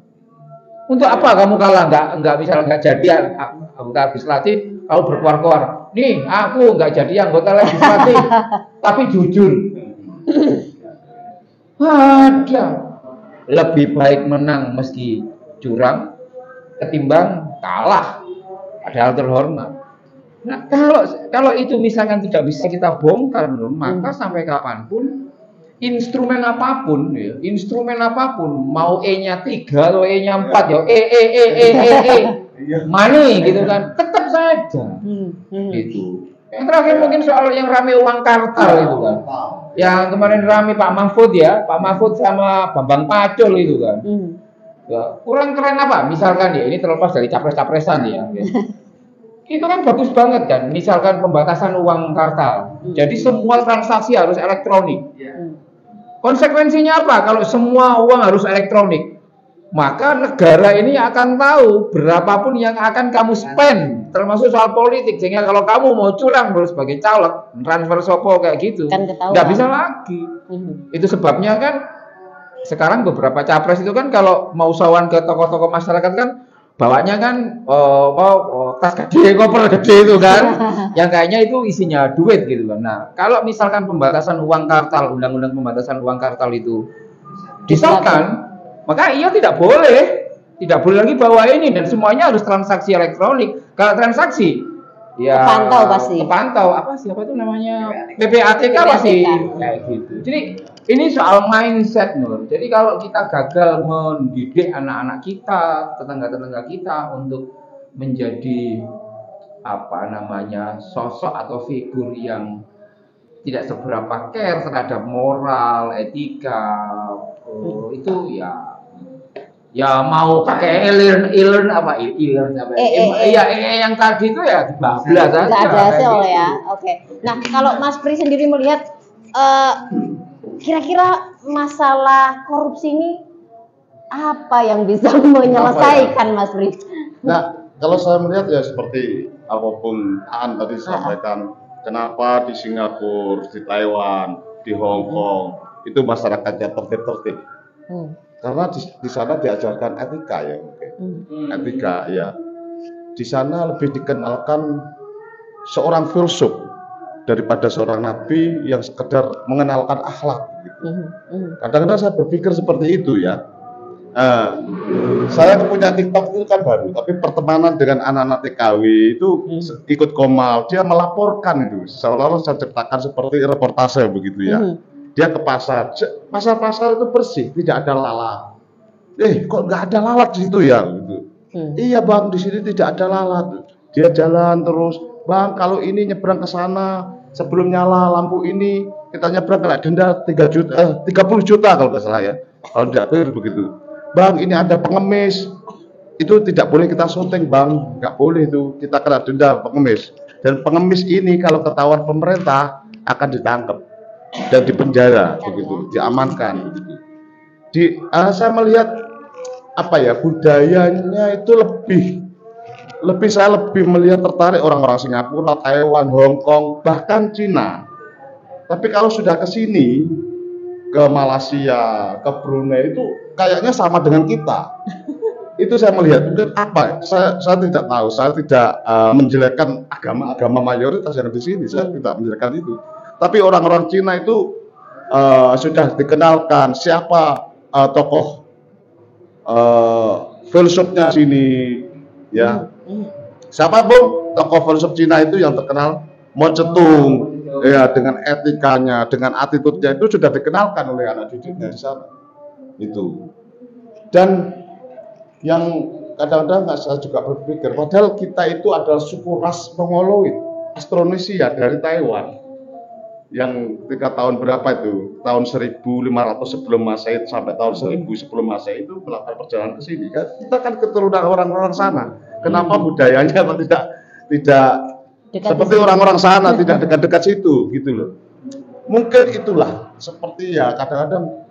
Untuk apa kamu kalah? Enggak misalnya enggak jadi anggota legislatif, kamu berkuar-kuar. Nih, aku enggak jadi anggota legislatif, tapi jujur. Ada. Lebih baik menang meski curang ketimbang kalah padahal terhormat. Nah, kalau itu misalkan tidak bisa kita bongkar, maka sampai kapanpun instrumen apapun mau E-nya 3 atau E-nya 4 ya money gitu kan, tetap saja gitu. Yang terakhir mungkin soal yang rame uang kartal itu kan, yang kemarin rame Pak Mahfud sama Bambang Pacul itu kan. Ya, kurang keren apa? Misalkan ya, ini terlepas dari capres-capresan ya. Itu kan bagus banget kan, misalkan pembatasan uang kartal. Jadi semua transaksi harus elektronik. Konsekuensinya apa? Kalau semua uang harus elektronik, maka negara ini akan tahu berapapun yang akan kamu spend, termasuk soal politik. Sehingga kalau kamu mau curang terus sebagai caleg, transfer sopo kayak gitu, Kan ketahuan. nggak bisa lagi. Itu sebabnya kan sekarang beberapa capres itu kan kalau mau sawan ke tokoh-tokoh masyarakat kan bawanya kan tas gede, koper gede itu kan, yang kayaknya itu isinya duit gitu kan. Nah, kalau misalkan pembatasan uang kartal, undang-undang pembatasan uang kartal itu disahkan, maka ia tidak boleh lagi bawa ini dan semuanya harus transaksi elektronik. Kalau transaksi, ya kepantau siapa itu namanya PPATK pasti kayak gitu. Jadi ini soal mindset Nur. Jadi kalau kita gagal mendidik anak-anak kita, tetangga-tetangga kita untuk menjadi sosok atau figur yang tidak seberapa care terhadap moral, etika, itu ya mau pakai yang tadi itu ya bablas aja. Nggak ada hasil ya. Oke. Nah, kalau Mas Pri sendiri melihat kira-kira masalah korupsi ini apa yang bisa menyelesaikan Mas Pri? Nah, kalau saya melihat ya seperti apapun Aan tadi sampaikan, kenapa di Singapura, di Taiwan, di Hong Kong itu masyarakatnya tertib. Karena di sana diajarkan etika ya, etika ya. Di sana lebih dikenalkan seorang filsuf daripada seorang nabi yang sekedar mengenalkan akhlak. Gitu. Kadang-kadang saya berpikir seperti itu ya. Saya punya TikTok itu kan baru, tapi pertemanan dengan anak-anak TKW itu ikut Komal, dia melaporkan itu, seolah-olah saya ceritakan seperti reportase begitu ya. Dia ke pasar itu bersih, tidak ada lalat. Kok nggak ada lalat di situ ya? Gitu. Iya bang, di sini tidak ada lalat. Dia jalan terus, bang kalau ini nyebrang ke sana, sebelum nyala lampu ini kita nyebrang kena denda 30 juta kalau nggak salah ya. Kalau tidak begitu. Bang ini ada pengemis, itu tidak boleh kita syuting bang, nggak boleh itu, kita kena denda pengemis. Dan pengemis ini kalau ketahuan pemerintah akan ditangkap dan dipenjara begitu, diamankan. Saya melihat apa ya, budayanya itu saya lebih melihat tertarik orang-orang Singapura, Taiwan, Hong Kong, bahkan Cina. Tapi kalau sudah ke sini, ke Malaysia, ke Brunei itu kayaknya sama dengan kita. Itu saya melihat apa? Saya tidak tahu. Saya tidak menjelekkan agama mayoritas yang di sini. Saya tidak menjelekkan itu. Tapi orang-orang Cina itu sudah dikenalkan siapa tokoh filsufnya sini, ya. Siapapun tokoh filsuf Cina itu yang terkenal, Mao Zedong, ya, dengan etikanya, dengan attitude-nya itu sudah dikenalkan oleh anak didiknya di sana. Itu. Dan yang kadang-kadang saya juga berpikir, padahal kita itu adalah suku ras Mongoloid, Austronesia dari Taiwan. Yang ketika tahun berapa itu? Tahun 1500 sebelum Masehi sampai tahun 1000 sebelum Masehi itu melakukan perjalanan ke sini kan. Kita kan keturunan orang-orang sana. Kenapa budayanya tidak seperti orang-orang sana, tidak dekat-dekat situ gitu loh. Mungkin itulah seperti ya kadang-kadang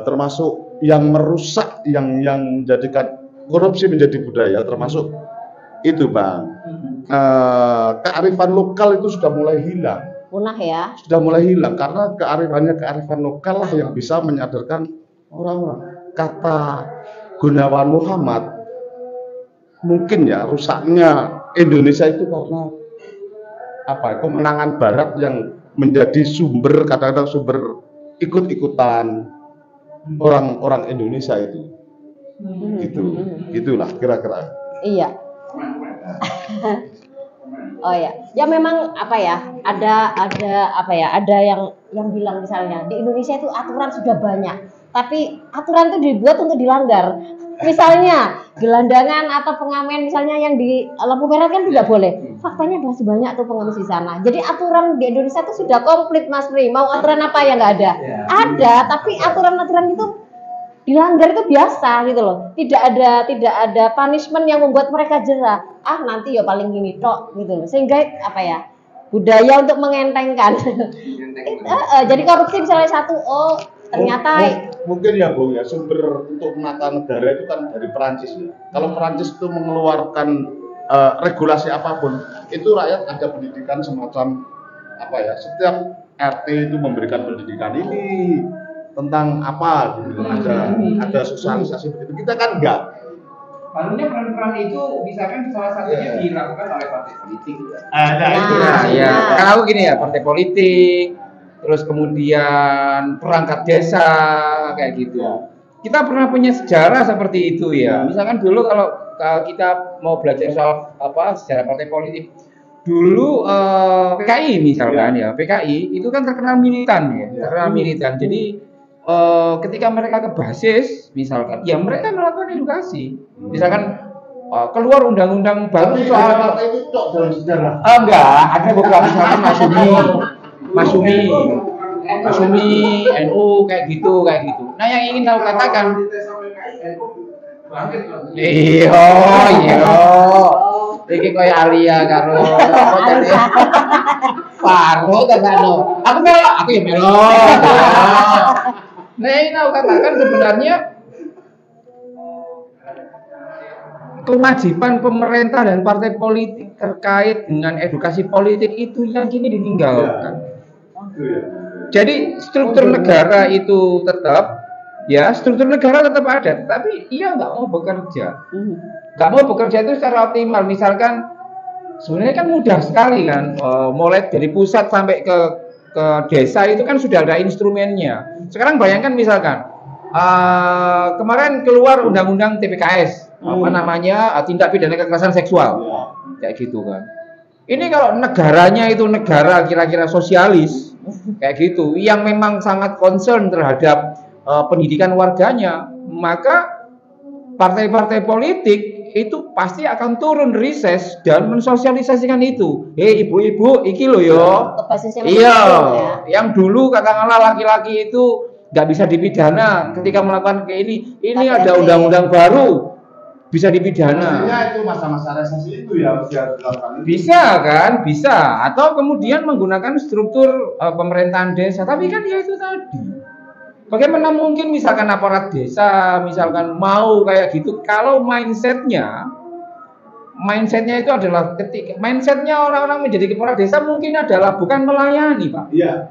termasuk yang merusak, yang menjadikan korupsi menjadi budaya, termasuk itu bang. Kearifan lokal itu sudah mulai hilang. Punah ya. Sudah mulai hilang karena kearifan lokal lah yang bisa menyadarkan orang-orang. Kata Gunawan Muhammad, mungkin ya rusaknya Indonesia itu karena apa? Kemenangan Barat yang menjadi sumber, kadang-kadang sumber ikut-ikutan orang-orang Indonesia itu. Gitulah kira-kira. Iya. Oh ya, ya memang apa ya, ada apa ya, ada yang bilang misalnya di Indonesia itu aturan sudah banyak, tapi aturan itu dibuat untuk dilanggar. Misalnya gelandangan atau pengamen misalnya yang di lampu merah kan tidak boleh. Faktanya masih banyak tuh pengemis di sana. Jadi aturan di Indonesia itu sudah komplit Mas Pri. Mau aturan apa yang nggak ada? Ada, tapi aturan-aturan itu dilanggar itu biasa gitu loh. Tidak ada punishment yang membuat mereka jerah. Nanti ya paling gini tok gitu loh. Sehingga apa ya? Budaya untuk mengentengkan. Jadi korupsi misalnya satu, ternyata mungkin ya Bung ya, sumber untuk menata negara itu kan dari Perancis ya. Kalau Perancis itu mengeluarkan regulasi apapun, itu rakyat ada pendidikan semacam apa ya? Setiap RT itu memberikan pendidikan ini tentang apa gitu. Ada sosialisasi begitu. Kita kan enggak. Harusnya peran-peran itu misalkan salah satunya dilakukan oleh partai politik. Ya. Kalau gini ya, partai politik, terus kemudian perangkat desa kayak gitu. Kita pernah punya sejarah seperti itu ya. Misalkan dulu kalau kita mau belajar soal sejarah partai politik, dulu PKI misalkan ya, PKI itu kan terkenal militan ya, terkenal militan. Jadi ketika mereka ke basis misalkan, ya mereka melakukan edukasi. Misalkan keluar undang-undang baru soal partai itu tok dalam sejarah. Enggak, ada beberapa misalkan Masumi, NU kayak gitu. Nah, yang ingin saya katakan, iya, iki koyo Alia karo Farho kan aku melok, aku ya melok. Nah, ini aku katakan sebenarnya kewajiban pemerintah dan partai politik terkait dengan edukasi politik itu yang kini ditinggalkan. Jadi struktur negara itu tetap, ya struktur negara tetap ada, tapi ia nggak mau bekerja. Nggak mau bekerja itu secara optimal. Misalkan sebenarnya kan mudah sekali kan, mulai dari pusat sampai ke desa itu kan sudah ada instrumennya. Sekarang bayangkan misalkan kemarin keluar undang-undang TPKS, tindak pidana kekerasan seksual, kayak gitu kan. Ini kalau negaranya itu negara kira-kira sosialis, kayak gitu, yang memang sangat concern terhadap pendidikan warganya, maka partai-partai politik itu pasti akan turun reses dan mensosialisasikan itu. Ibu-ibu, iki loh yo. Iya, yang dulu katakanlah laki-laki itu nggak bisa dipidana ketika melakukan kayak ini ada undang-undang baru. bisa dipidana. Sebenarnya itu masa-masa resesi itu ya harus dilakukan. Bisa kan, bisa. Atau kemudian menggunakan struktur pemerintahan desa. Tapi kan ya itu tadi. Bagaimana mungkin misalkan aparat desa, misalkan mau kayak gitu, kalau mindsetnya itu adalah mindsetnya orang-orang menjadi kepala desa mungkin adalah bukan melayani, Pak. Iya.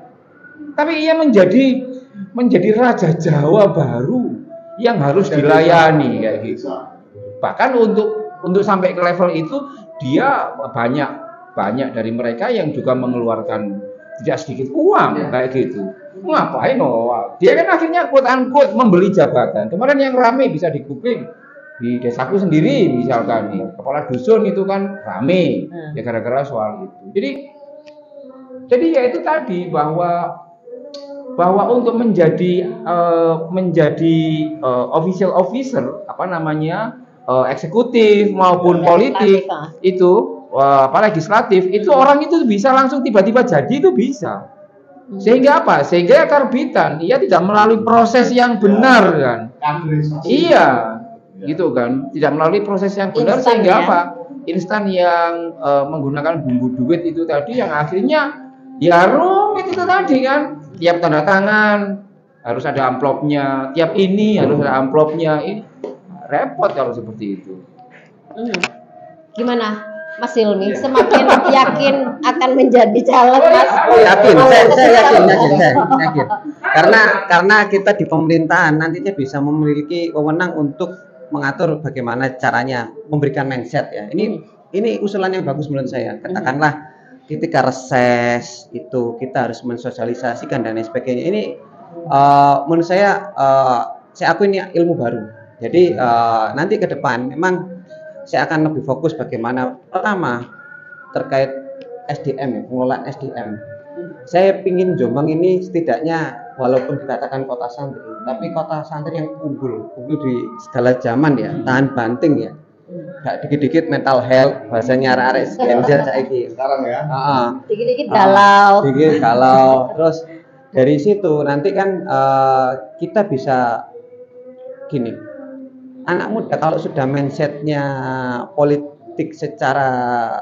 Tapi ia menjadi raja Jawa baru yang harus dilayani kayak gitu. Bahkan untuk sampai ke level itu dia banyak dari mereka yang juga mengeluarkan tidak sedikit uang kayak gitu. Ngapain dia kan akhirnya quote unquote membeli jabatan. Kemarin yang rame bisa di googling di desaku sendiri misalkan nih, kepala dusun itu kan rame ya gara-gara soal itu. Jadi ya itu tadi bahwa untuk menjadi official officer eksekutif maupun politik itu legislatif itu orang itu bisa langsung tiba-tiba jadi itu bisa. Sehingga apa? Sehingga karbitan ia tidak melalui proses yang benar kan. Iya. Gitu kan. Tidak melalui proses yang benar sehingga apa? Instan yang menggunakan bumbu duit itu tadi yang akhirnya ya rumit itu tadi kan. Tiap tanda tangan harus ada amplopnya, tiap ini harus ada amplopnya. Ini repot kalau seperti itu. Gimana Mas Hilmi? Semakin yakin akan menjadi caleg, Mas? Yakin, saya yakin. Karena kita di pemerintahan nantinya bisa memiliki wewenang untuk mengatur bagaimana caranya memberikan mindset ya. Ini usulan yang bagus menurut saya. Katakanlah ketika reses itu kita harus mensosialisasikan dan lain sebagainya. Ini menurut saya akui ini ilmu baru. Jadi nanti ke depan memang saya akan lebih fokus bagaimana pertama terkait SDM ya, pengelolaan SDM. Saya ingin Jombang ini setidaknya walaupun dikatakan kota santri, tapi kota santri yang unggul di segala zaman ya, tahan banting ya. Gak dikit-dikit mental health bahasanya arek-arek genzer saiki. Sekarang ya. Dikit-dikit galau. Dikit galau. Terus dari situ nanti kan kita bisa gini. Anak muda kalau sudah mindsetnya politik secara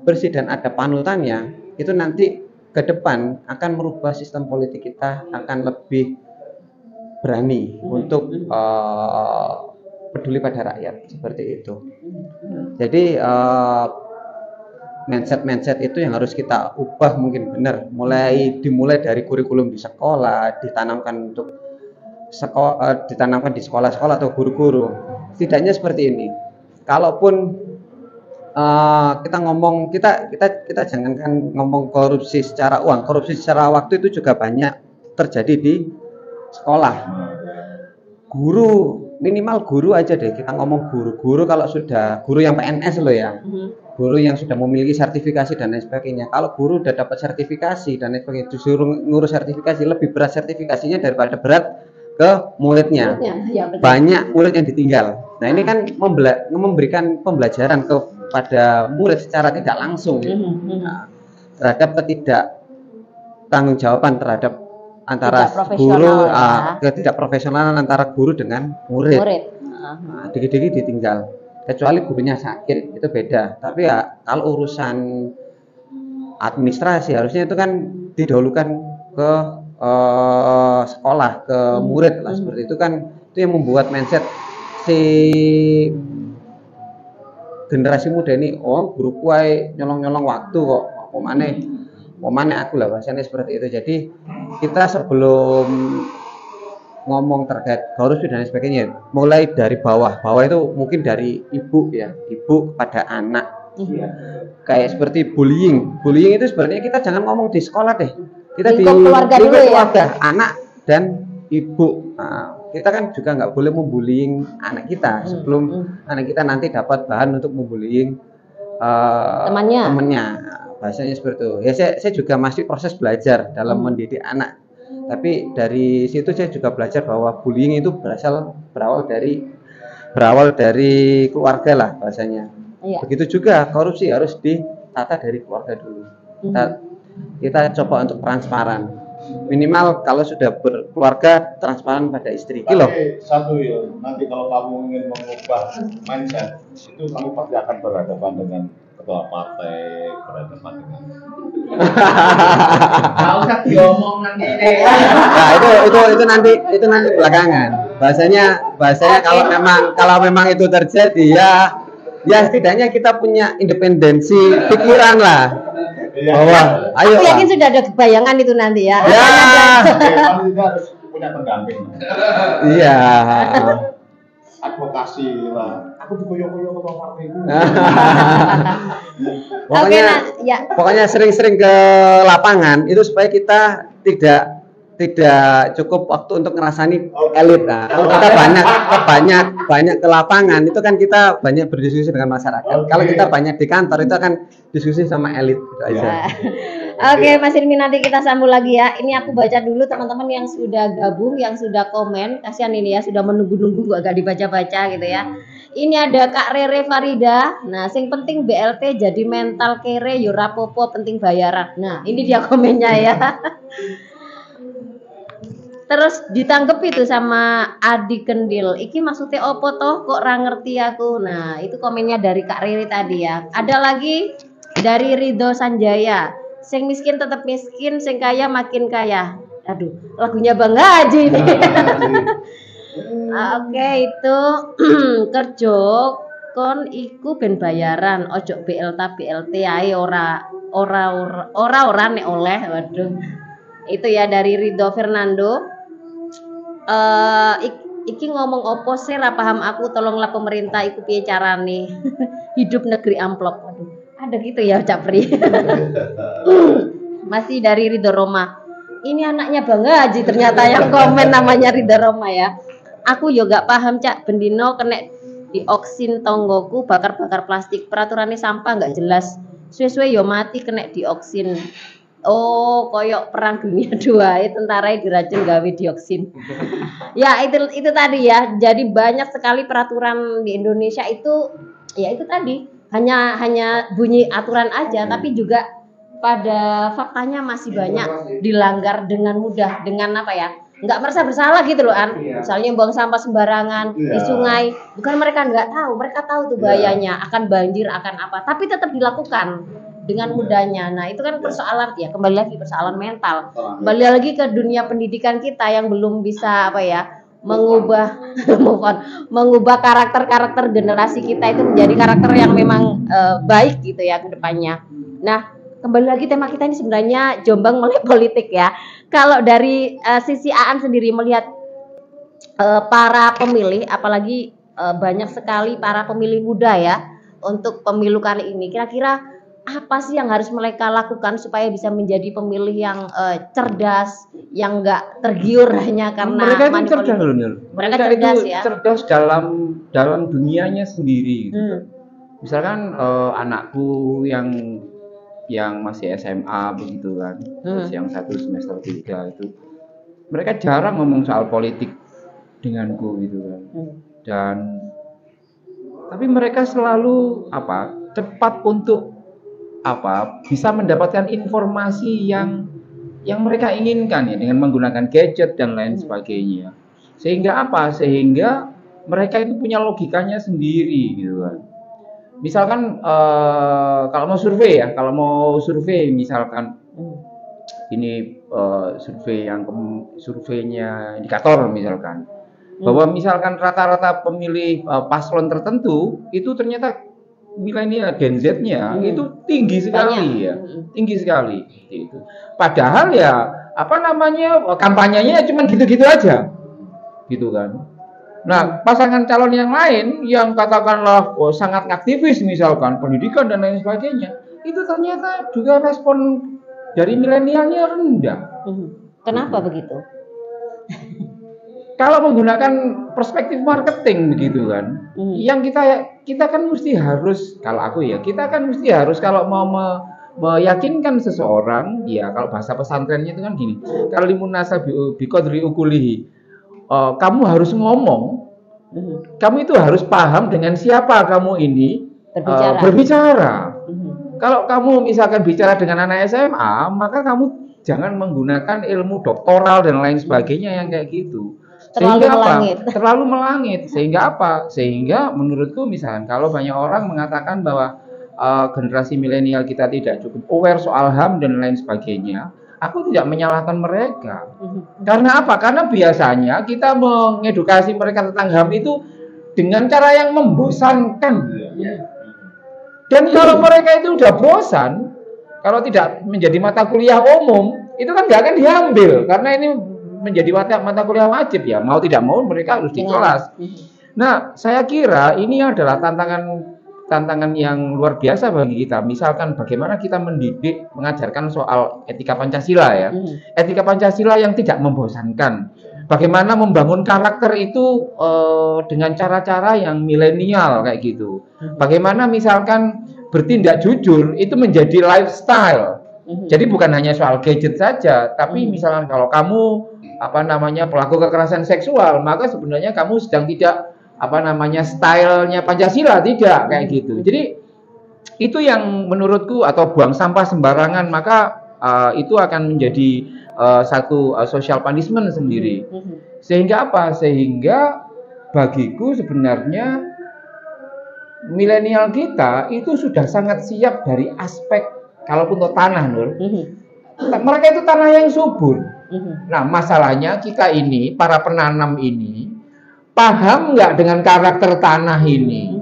bersih dan ada panutannya, itu nanti ke depan akan merubah sistem politik kita, akan lebih berani untuk peduli pada rakyat seperti itu. Jadi mindset itu yang harus kita ubah mungkin benar. Dimulai dari kurikulum di sekolah, ditanamkan di sekolah-sekolah atau guru-guru. Setidaknya seperti ini. Kalaupun kita ngomong kita jangankan ngomong korupsi secara uang, korupsi secara waktu itu juga banyak terjadi di sekolah. Guru, minimal guru aja deh, kita ngomong guru kalau sudah guru yang PNS loh ya, guru yang sudah memiliki sertifikasi dan lain sebagainya. Kalau guru udah dapat sertifikasi dan lain sebagainya, disuruh ngurus sertifikasi, lebih berat sertifikasinya daripada berat ke muridnya. Banyak murid yang ditinggal. Nah ini kan memberikan pembelajaran kepada murid secara tidak langsung terhadap ketidaktanggungjawaban terhadap antara guru, ketidakprofesionalan antara guru dengan murid. Dikit-dikit ditinggal. Kecuali gurunya sakit itu beda. Tapi ya kalau urusan administrasi harusnya itu kan didahulukan ke sekolah, ke murid lah seperti itu kan. Itu yang membuat mindset si generasi muda ini, guru kuai nyolong-nyolong waktu kok, pomane aku lah bahasanya seperti itu. Jadi kita sebelum ngomong terkait korupsi dan sebagainya, mulai dari bawah itu mungkin dari ibu kepada anak. Kayak seperti bullying itu sebenarnya kita jangan ngomong di sekolah deh, kita di keluarga dulu ya, anak dan ibu. Kita kan juga nggak boleh membullying anak kita sebelum anak kita nanti dapat bahan untuk membullying temannya. Bahasanya seperti itu. Ya saya juga masih proses belajar dalam mendidik anak. Tapi dari situ saya juga belajar bahwa bullying itu berawal dari keluarga lah bahasanya. Iya. Begitu juga korupsi harus ditata dari keluarga dulu. Kita coba untuk transparan. Minimal kalau sudah berkeluarga transparan pada istri. Gitu loh. Tapi satu ya, nanti kalau kamu ingin mengubah mindset, itu kamu pasti akan berhadapan dengan ketua partai, berhadapan dengan Nggak usah diomong nanti ini. Nah, itu nanti belakangan. Bahasanya kalau memang itu terjadi ya setidaknya kita punya independensi pikiran lah. Bahwa ayo Aku lah. yakin sudah ada bayangan itu nanti ya. Ya. paling tidak harus punya pendamping. Iya. Advokasi lah. Aku dikoyok-koyok ketua partai itu. Pokoknya ya. pokoknya sering-sering ke lapangan itu supaya kita tidak cukup waktu untuk ngerasani elit. Nah, kalau kita banyak ke lapangan itu kan kita banyak berdiskusi dengan masyarakat. Kalau kita banyak di kantor itu akan diskusi sama elit gitu aja. Oke, Mas Ilmi, nanti kita sambung lagi ya. Ini aku baca dulu teman-teman yang sudah gabung, yang sudah komen. Kasihan ini ya, sudah menunggu-nunggu kok agak dibaca-baca gitu ya. Ini ada Kak Rere Farida. Nah, sing penting BLT jadi mental kere yo rapopo penting bayaran. Nah, ini dia komennya ya. Terus ditangkep itu sama Adi Kendil. Iki maksudnya opo toh kok ra ngerti aku. Nah, itu komennya dari Kak Riri tadi ya. Ada lagi dari Ridho Sanjaya. Sing miskin tetap miskin, sing kaya makin kaya. Aduh, lagunya Bang Haji ini. Oke, itu kerja kon iku ben bayaran, ojo BLT ae ora nek oleh. Waduh. Itu ya dari Ridho Fernando. Iki ngomong opo sih ra paham aku, tolonglah pemerintah iku piye carane hidup negeri amplop. Waduh, ada gitu ya Capri. Masih dari Ridho Roma. Ini anaknya Bang Haji ternyata yang komen namanya Ridho Roma ya. Aku yo gak paham Cak, bendino kena dioksin tonggoku bakar-bakar plastik, peraturannya sampah gak jelas. Suwe-suwe yo mati kena dioksin. Oh, koyok perang dunia 2 ya, tentara diracun gawe dioksin. Ya itu tadi ya. Jadi banyak sekali peraturan di Indonesia itu ya itu tadi hanya bunyi aturan aja, tapi juga pada faktanya masih banyak dilanggar dengan mudah, dengan apa ya? Nggak merasa bersalah gitu loh An. Misalnya buang sampah sembarangan di sungai, bukan mereka nggak tahu, mereka tahu tuh bahayanya akan banjir akan apa, tapi tetap dilakukan dengan mudahnya. Nah itu kan persoalan ya, kembali lagi persoalan mental, kembali lagi ke dunia pendidikan kita yang belum bisa apa ya mengubah karakter generasi kita itu menjadi karakter yang memang baik gitu ya ke depannya. Nah kembali lagi tema kita ini sebenarnya Jombang melek politik ya. Kalau dari sisi Aan sendiri melihat para pemilih, apalagi banyak sekali para pemilih muda ya untuk pemilu kali ini, kira-kira apa sih yang harus mereka lakukan supaya bisa menjadi pemilih yang cerdas, yang enggak tergiur hanya karena mereka itu cerdas loh, mereka cerdas itu ya. cerdas dalam dunianya sendiri gitu. Misalkan anakku yang masih SMA begitu kan, terus yang 1 semester 3 itu mereka jarang ngomong soal politik denganku gitu kan. Dan tapi mereka selalu cepat untuk bisa mendapatkan informasi yang mereka inginkan ya, dengan menggunakan gadget dan lain sebagainya. Sehingga mereka itu punya logikanya sendiri gitu kan. Misalkan kalau mau survei misalkan ini surveinya indikator misalkan bahwa misalkan rata-rata pemilih paslon tertentu itu ternyata milenial Gen Z-nya itu tinggi sekali ya, tinggi sekali itu. Padahal ya kampanyenya cuma gitu-gitu aja, gitu kan. Nah, pasangan calon yang lain yang katakanlah sangat aktivis misalkan pendidikan dan lain sebagainya, itu ternyata juga respon dari milenialnya rendah. Kenapa begitu? Kalau menggunakan perspektif marketing begitu kan, yang kita kan mesti harus, kalau aku ya, kita kan mesti harus kalau mau meyakinkan seseorang, ya kalau bahasa pesantrennya itu kan gini, kalau limunasa biqadri ukulihi, kamu harus ngomong, kamu itu harus paham dengan siapa kamu ini berbicara. Kalau kamu misalkan bicara dengan anak SMA, maka kamu jangan menggunakan ilmu doktoral dan lain sebagainya yang kayak gitu. Terlalu Sehingga apa? melangit. Terlalu melangit. Sehingga apa? Sehingga menurutku misalnya kalau banyak orang mengatakan bahwa generasi milenial kita tidak cukup aware soal HAM dan lain sebagainya, aku tidak menyalahkan mereka. Karena apa? Karena biasanya kita mengedukasi mereka tentang HAM itu dengan cara yang membosankan. Dan kalau mereka itu udah bosan, kalau tidak menjadi mata kuliah umum, itu kan nggak akan diambil karena ini menjadi mata kuliah wajib ya. Mau tidak mau mereka harus di kelas. Nah, saya kira ini adalah tantangan yang luar biasa bagi kita. Misalkan bagaimana kita mendidik, mengajarkan soal etika Pancasila ya. Etika Pancasila yang tidak membosankan. Bagaimana membangun karakter itu dengan cara-cara yang milenial kayak gitu. Bagaimana misalkan bertindak jujur itu menjadi lifestyle. Jadi bukan hanya soal gadget saja, tapi misalkan kalau kamu pelaku kekerasan seksual, maka sebenarnya kamu sedang tidak stylenya Pancasila, tidak kayak gitu. Jadi itu yang menurutku, atau buang sampah sembarangan, maka itu akan menjadi satu social punishment sendiri. Sehingga apa? Sehingga bagiku sebenarnya milenial kita itu sudah sangat siap dari aspek, kalaupun untuk tanah, Nur. Mereka itu tanah yang subur. Nah, masalahnya kita ini, para penanam ini, paham nggak dengan karakter tanah ini?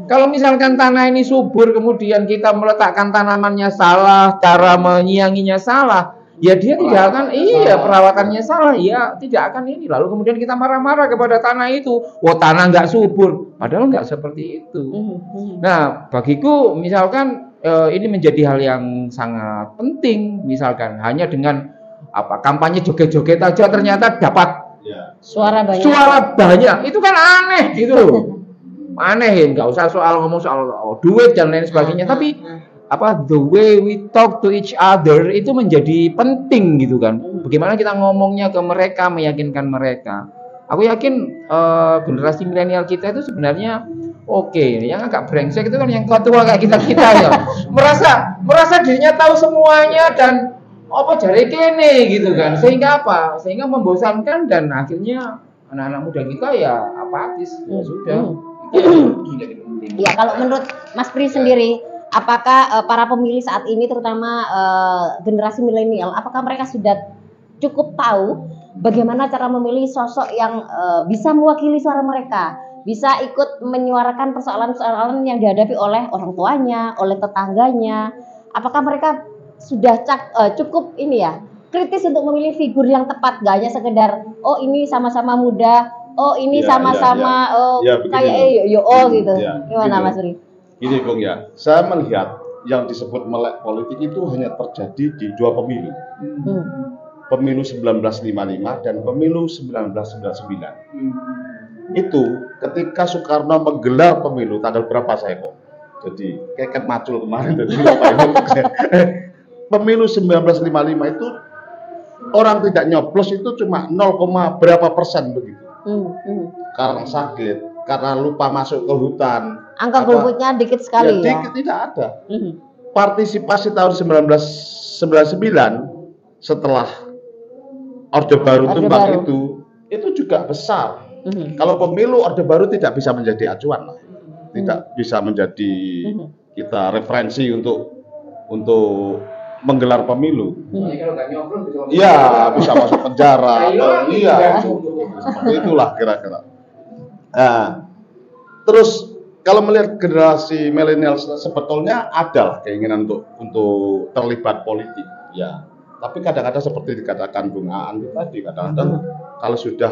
Kalau misalkan tanah ini subur, kemudian kita meletakkan tanamannya salah, cara menyianginya salah, ya dia tidak akan, perawatannya salah, ya tidak akan ini. Lalu kemudian kita marah-marah kepada tanah itu, tanah nggak subur, padahal nggak seperti itu. Nah, bagiku misalkan ini menjadi hal yang sangat penting, misalkan hanya dengan kampanye joget-joget aja ternyata dapat suara banyak, itu kan aneh gitu. Aneh, nggak usah ngomong soal duit dan lain sebagainya, tapi the way we talk to each other itu menjadi penting gitu kan. Bagaimana kita ngomongnya ke mereka, meyakinkan mereka. Aku yakin generasi milenial kita itu sebenarnya yang agak brengsek itu kan yang tua kayak kita ya. merasa dirinya tahu semuanya dan jari kene gitu kan. Sehingga sehingga membosankan dan akhirnya anak-anak muda kita ya apatis. Ya sudah. Ya, kalau menurut Mas Pri sendiri, apakah para pemilih saat ini, terutama generasi milenial, apakah mereka sudah cukup tahu bagaimana cara memilih sosok yang bisa mewakili suara mereka, bisa ikut menyuarakan persoalan-persoalan yang dihadapi oleh orang tuanya, oleh tetangganya? Apakah mereka sudah cukup kritis untuk memilih figur yang tepat, gak hanya sekedar ini sama-sama muda, ini sama-sama kayak gitu. Gimana Mas Ri? Gini Bung ya, saya melihat yang disebut melek politik itu hanya terjadi di dua pemilu. Pemilu 1955 dan pemilu 1999. Itu ketika Soekarno menggelar pemilu, tanggal berapa saya kok? Jadi keket macul kemarin pemilu 1955 itu orang tidak nyoblos itu cuma 0, berapa persen begitu. Karena sakit, karena lupa masuk ke hutan. Angka golputnya dikit sekali ya. Dikit, tidak ada. Partisipasi tahun 1999 setelah Orde Baru tumbang itu juga besar. Kalau pemilu Orde Baru tidak bisa menjadi acuan lah. Tidak bisa menjadi kita referensi untuk menggelar pemilu. Iya, bisa masuk penjara. Iya, seperti itulah kira-kira. Nah, terus kalau melihat generasi milenial sebetulnya adalah keinginan untuk terlibat politik, ya. Tapi kadang-kadang seperti dikatakan Bung Aan tadi, kadang-kadang kalau sudah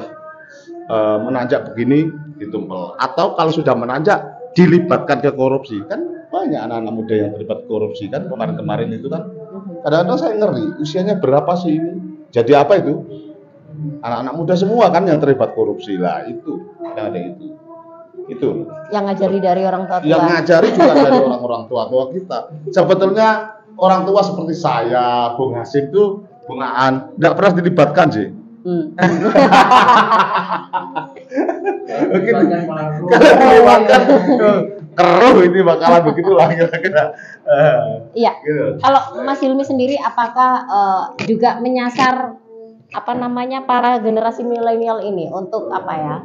menanjak begini ditumpel, atau kalau sudah menanjak dilibatkan ke korupsi. Kan banyak anak-anak muda yang terlibat korupsi kan kemarin-kemarin itu kan. Kadang-kadang saya ngeri, usianya berapa sih ini? Jadi apa itu? Anak-anak muda semua kan yang terlibat korupsi lah, itu yang ada itu. Yang ngajari dari orang tua. Yang ngajari juga dari orang-orang tua kita. Sebetulnya orang tua seperti saya, Bung Hasim itu, Bung Aan, nggak pernah dilibatkan sih. Mungkin Makan baru. kalau dimakan keruh ini bakalan begitulah kira-kira. Iya. Gitu. Kalau Mas Hilmi sendiri apakah juga menyasar apa namanya para generasi milenial ini untuk apa ya?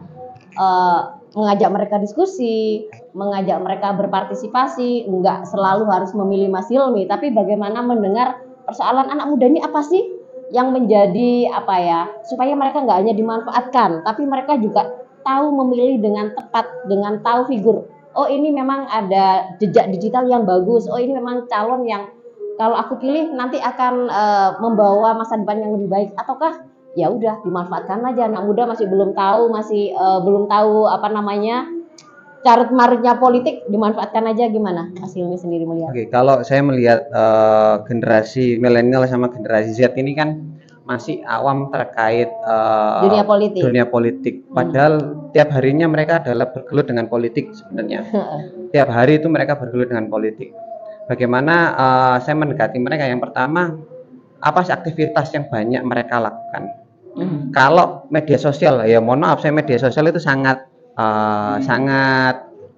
Mengajak mereka diskusi, mengajak mereka berpartisipasi, enggak selalu harus memilih Mas Hilmi, tapi bagaimana mendengar persoalan anak muda ini apa sih yang menjadi apa ya, supaya mereka nggak hanya dimanfaatkan, tapi mereka juga tahu memilih dengan tepat, dengan tahu figur. Oh ini memang ada jejak digital yang bagus. Oh ini memang calon yang kalau aku pilih nanti akan membawa masa depan yang lebih baik. Ataukah ya udah dimanfaatkan aja, anak muda masih belum tahu, belum tahu apa namanya carut marutnya politik, dimanfaatkan aja. Gimana Mas Hilmi sendiri melihat? Oke, kalau saya melihat generasi milenial sama generasi Z ini kan masih awam terkait dunia politik. Padahal tiap harinya mereka adalah bergelut dengan politik sebenarnya. Tiap hari itu mereka bergelut dengan politik. Bagaimana saya mendekati mereka? Yang pertama, apa sih aktivitas yang banyak mereka lakukan? Kalau media sosial, ya mohon maaf, saya media sosial itu sangat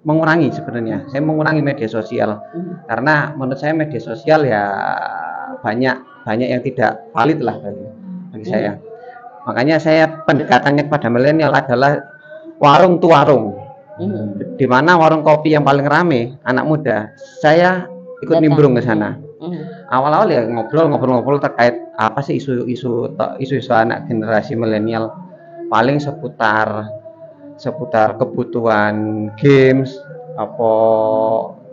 mengurangi sebenarnya. Saya mengurangi media sosial karena menurut saya media sosial ya banyak yang tidak valid lah bagi saya. Makanya saya pendekatannya kepada milenial adalah warung tu warung. Di mana warung kopi yang paling rame anak muda, saya ikut nimbrung ke sana. Awal-awal ya ngobrol terkait apa sih isu anak generasi milenial, paling seputar kebutuhan games,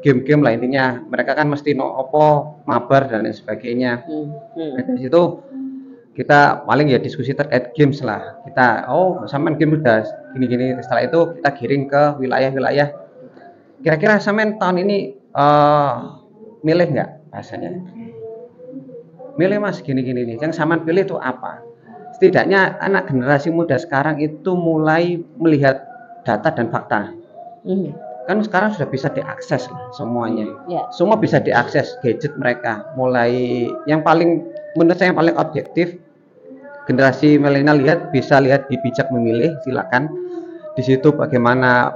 game lah intinya. Mereka kan mesti mabar dan lain sebagainya. Dari situ kita paling ya diskusi terkait games lah. Kita sampean game udah gini-gini. Setelah itu kita giring ke wilayah-wilayah. Kira-kira sampean tahun ini milih nggak bahasanya? Milih mas gini-gini nih. Yang sampean pilih itu apa? Setidaknya anak generasi muda sekarang itu mulai melihat data dan fakta. Kan sekarang sudah bisa diakses lah semuanya. Semua bisa diakses gadget mereka. Mulai yang paling menurut saya yang paling objektif, generasi milenial bisa lihat di Bijak Memilih, silakan. Di situ bagaimana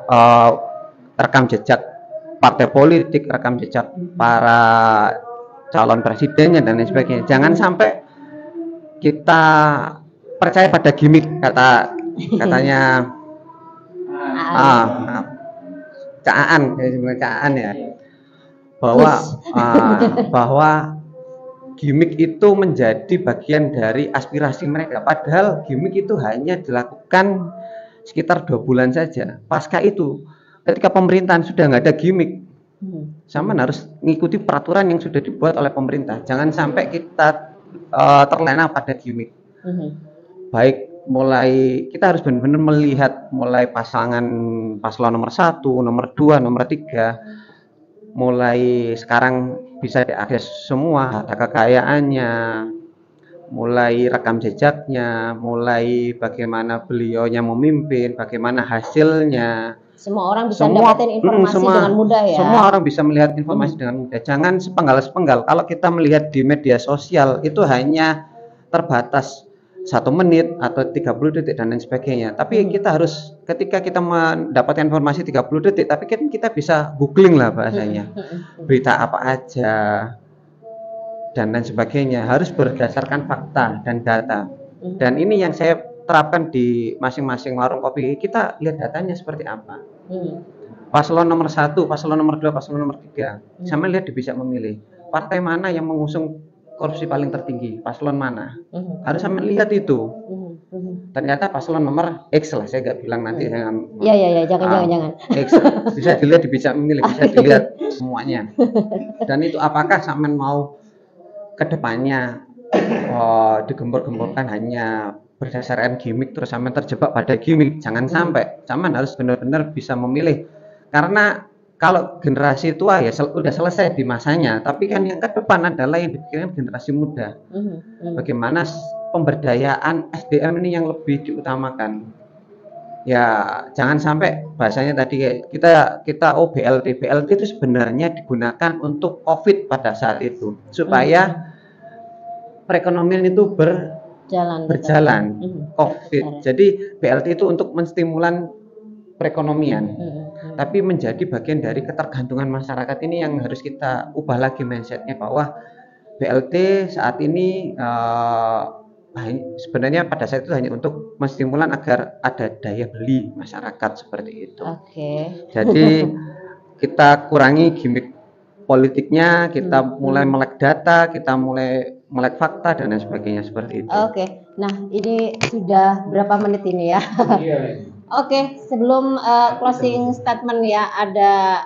rekam jejak partai politik, rekam jejak para calon presidennya dan lain sebagainya. Jangan sampai kita percaya pada gimmick katanya Caan ya, bahwa gimmick itu menjadi bagian dari aspirasi mereka, padahal gimmick itu hanya dilakukan sekitar 2 bulan saja. Pasca itu ketika pemerintahan sudah nggak ada gimmick, sama harus mengikuti peraturan yang sudah dibuat oleh pemerintah. Jangan sampai kita terlena pada gimmick. Baik mulai kita harus benar-benar melihat mulai paslon nomor 1, nomor 2, nomor 3, mulai sekarang bisa diakses semua harta kekayaannya, mulai rekam jejaknya, mulai bagaimana beliaunya memimpin, bagaimana hasilnya. Semua orang bisa mendapatkan informasi dengan mudah ya. Semua orang bisa melihat informasi dengan mudah. Jangan sepenggal-sepenggal. Kalau kita melihat di media sosial itu hanya terbatas 1 menit atau 30 detik dan lain sebagainya. Tapi kita harus ketika kita mendapatkan informasi 30 detik, tapi kita bisa googling lah bahasanya. Berita apa aja dan lain sebagainya harus berdasarkan fakta dan data. Dan ini yang saya terapkan di masing-masing warung kopi. Kita lihat datanya seperti apa. Paslon nomor 1, paslon nomor 2, paslon nomor 3. Sama lihat bisa memilih partai mana yang mengusung korupsi paling tertinggi, paslon mana. Harus sama lihat itu. Ternyata paslon nomor X lah, saya nggak bilang nanti dengan jangan. X bisa dilihat bisa memilih, bisa dilihat semuanya. Dan itu apakah sampean mau kedepannya digembor-gemborkan hanya berdasarkan gimmick terus sampean terjebak pada gimmick? Jangan sampai. Sampean harus benar-benar bisa memilih. Karena kalau generasi tua ya sudah selesai di masanya, tapi kan yang ke depan adalah yang dipikirkan generasi muda. Bagaimana pemberdayaan SDM ini yang lebih diutamakan. Ya jangan sampai bahasanya tadi kita BLT itu sebenarnya digunakan untuk COVID pada saat itu supaya perekonomian itu berjalan COVID. Jadi BLT itu untuk menstimulan perekonomian, tapi menjadi bagian dari ketergantungan masyarakat ini yang harus kita ubah lagi mindsetnya bahwa BLT saat ini sebenarnya pada saat itu hanya untuk menstimulan agar ada daya beli masyarakat seperti itu. Oke. Jadi kita kurangi gimmick politiknya, kita mulai melek data, kita mulai melek fakta dan lain sebagainya seperti itu. Oke. Nah, ini sudah berapa menit ini ya? Iya. Oke, sebelum closing statement ya, ada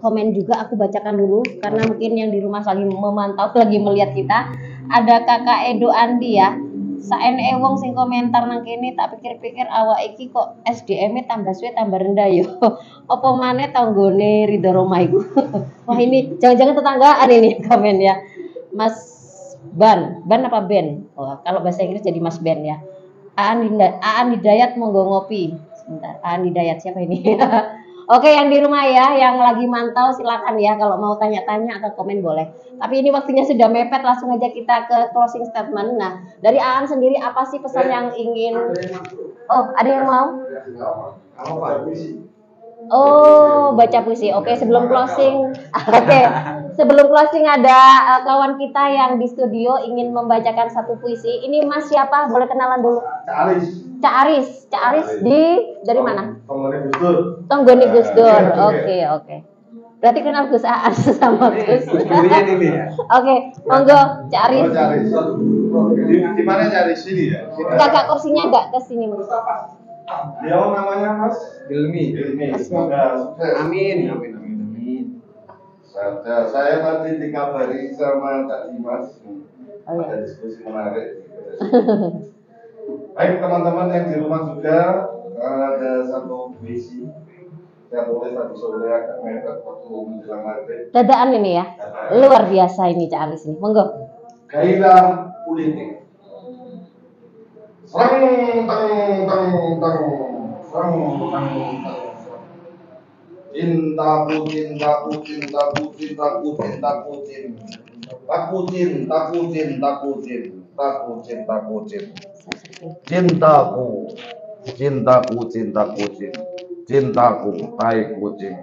komen juga aku bacakan dulu karena mungkin yang di rumah lagi memantau, lagi melihat kita. Ada Kakak Edo Andi ya. Saene wong sing komentar nang kene tak pikir-pikir awak iki kok SDM-e tambah suwe tambah rendah yo. Apa maneh tanggone Ridho Roma iku. Wah, ini jangan-jangan tetanggaan ini komen ya. Mas Ban apa Ben? Oh, kalau bahasa Inggris jadi Mas Ben ya. Aan Hidayat monggo ngopi. Sebentar, Aan Hidayat siapa ini? Oke, yang di rumah ya, yang lagi mantau silakan ya kalau mau tanya-tanya atau komen boleh. Tapi ini waktunya sudah mepet, langsung aja kita ke closing statement. Nah, dari Aan sendiri apa sih pesan yang ingin? Oh, ada yang mau? Oh, baca puisi. Oke, sebelum closing. Oke. Sebelum closing ada kawan kita yang di studio ingin membacakan satu puisi. Ini Mas siapa? Boleh kenalan dulu. Cak Aris dari mana? Tonggone Gus Dur. Oke. Berarti kenal Gus Aas sama Gus. Oke, monggo Cak Aris. Di mana cari sini ya? Kakak kursinya enggak ke sini, Mas. Dia namanya Mas Hilmi. Semoga sukses. Amin. Saya tadi dikabari sama Kak Dimas. Oh, iya. Ada diskusi menarik. Baik teman-teman yang di rumah juga, ada satu puisi saya tulis tadi sore agak mepet waktu menjelang maghrib. Dadaan ini ya. Luar biasa ini Cak Aris ini. Monggo. Gairah politik. Serang teng serang teng. Cintaku tai kucing.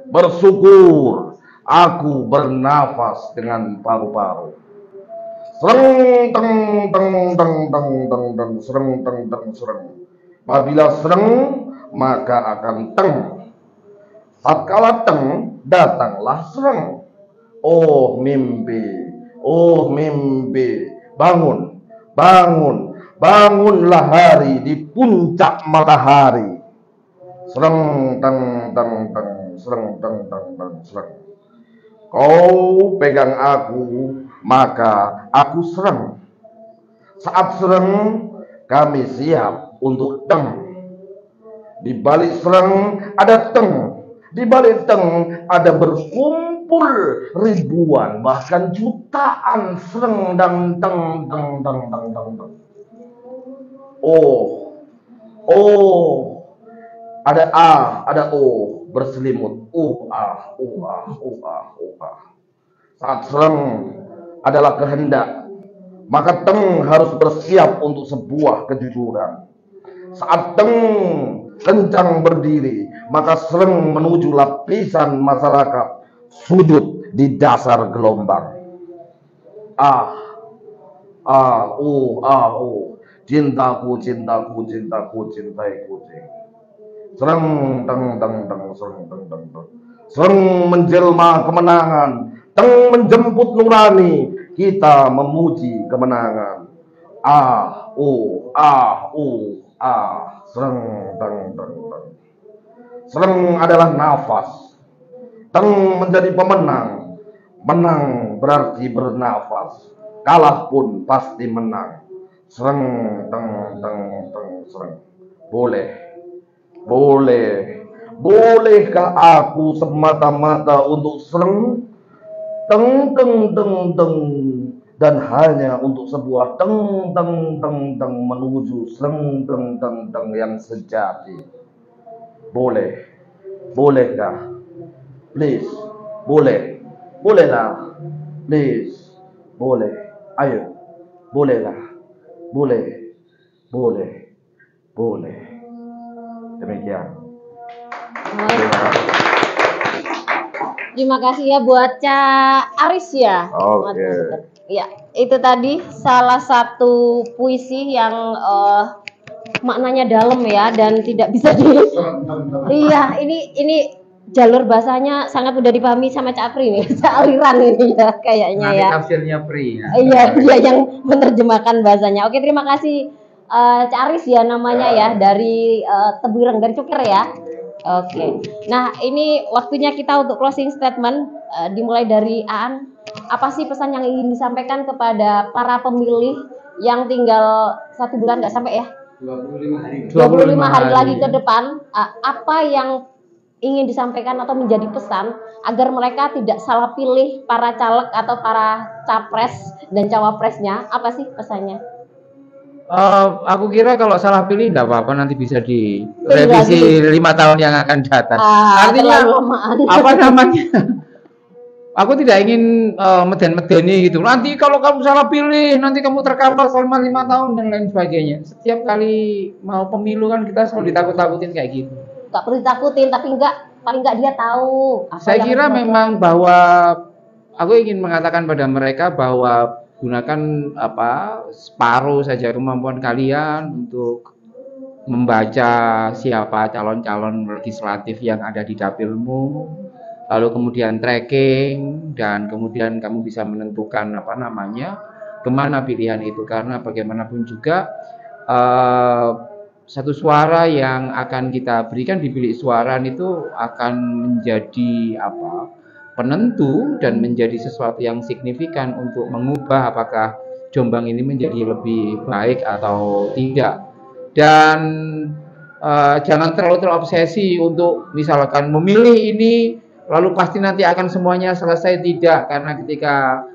Bersyukur aku bernafas dengan paru-paru. Sereng sereng. Apabila sereng maka akan teng. Tatkala teng datanglah sereng. Oh mimpi, bangunlah hari di puncak matahari. Sereng sereng. Kau pegang aku, maka aku sereng. Saat sereng, kami siap untuk teng. Di balik sereng ada teng. Di balik teng ada berkumpul ribuan bahkan jutaan sereng dan teng. Oh, ada A, ada O berselimut. Saat sereng adalah kehendak, maka teng harus bersiap untuk sebuah kejujuran. Saat teng kencang berdiri, maka sereng menuju lapisan masyarakat sudut di dasar gelombang. Cintaku, cintai kucing. Sereng sereng menjelma kemenangan, teng menjemput nurani, kita memuji kemenangan. Sereng sereng adalah nafas, teng menjadi pemenang. Menang berarti bernafas, kalah pun pasti menang. Sereng sereng. Bolehkah aku semata-mata untuk sereng teng dan hanya untuk sebuah teng menuju sereng teng yang sejati. Bolehkah? Please, bolehlah, please, boleh, ayo, bolehlah, boleh. Demikian. Terima kasih ya buat Cak Aris ya. Oke. Ya, itu tadi salah satu puisi yang maknanya dalam ya dan tidak bisa di. Iya, ini jalur bahasanya sangat mudah dipahami sama Cak Apri nih, Cak aliran ini ya kayaknya Nanti ya. tafsirnya Pri. Iya, dia yang menerjemahkan bahasanya. Oke, terima kasih Cak Aris ya namanya ya dari Tebuireng dari Cuker ya. Oke. Nah, ini waktunya kita untuk closing statement dimulai dari Aan. Apa sih pesan yang ingin disampaikan kepada para pemilih yang tinggal 1 bulan nggak sampai ya? 25 hari. 25 hari lagi ke depan. Apa yang ingin disampaikan atau menjadi pesan agar mereka tidak salah pilih para caleg atau para capres dan cawapresnya? Apa sih pesannya? Aku kira kalau salah pilih enggak apa-apa, nanti bisa direvisi 5 tahun yang akan datang. Artinya apa namanya? Aku tidak ingin meden-medeni gitu. Nanti kalau kamu salah pilih, nanti kamu terkapar selama 5 tahun dan lain sebagainya. Setiap kali mau pemilu kan kita selalu ditakut-takutin kayak gitu. Nggak perlu ditakutin, tapi paling nggak dia tahu. Saya kira memang bahwa aku ingin mengatakan pada mereka bahwa gunakan separuh saja kemampuan kalian untuk membaca siapa calon-calon legislatif yang ada di dapilmu, lalu kemudian tracking dan kemudian kamu bisa menentukan kemana pilihan itu, karena bagaimanapun juga satu suara yang akan kita berikan di bilik suara itu akan menjadi penentu dan menjadi sesuatu yang signifikan untuk mengubah apakah Jombang ini menjadi lebih baik atau tidak. Dan jangan terlalu terobsesi untuk misalkan memilih ini lalu pasti nanti akan semuanya selesai, tidak, karena ketika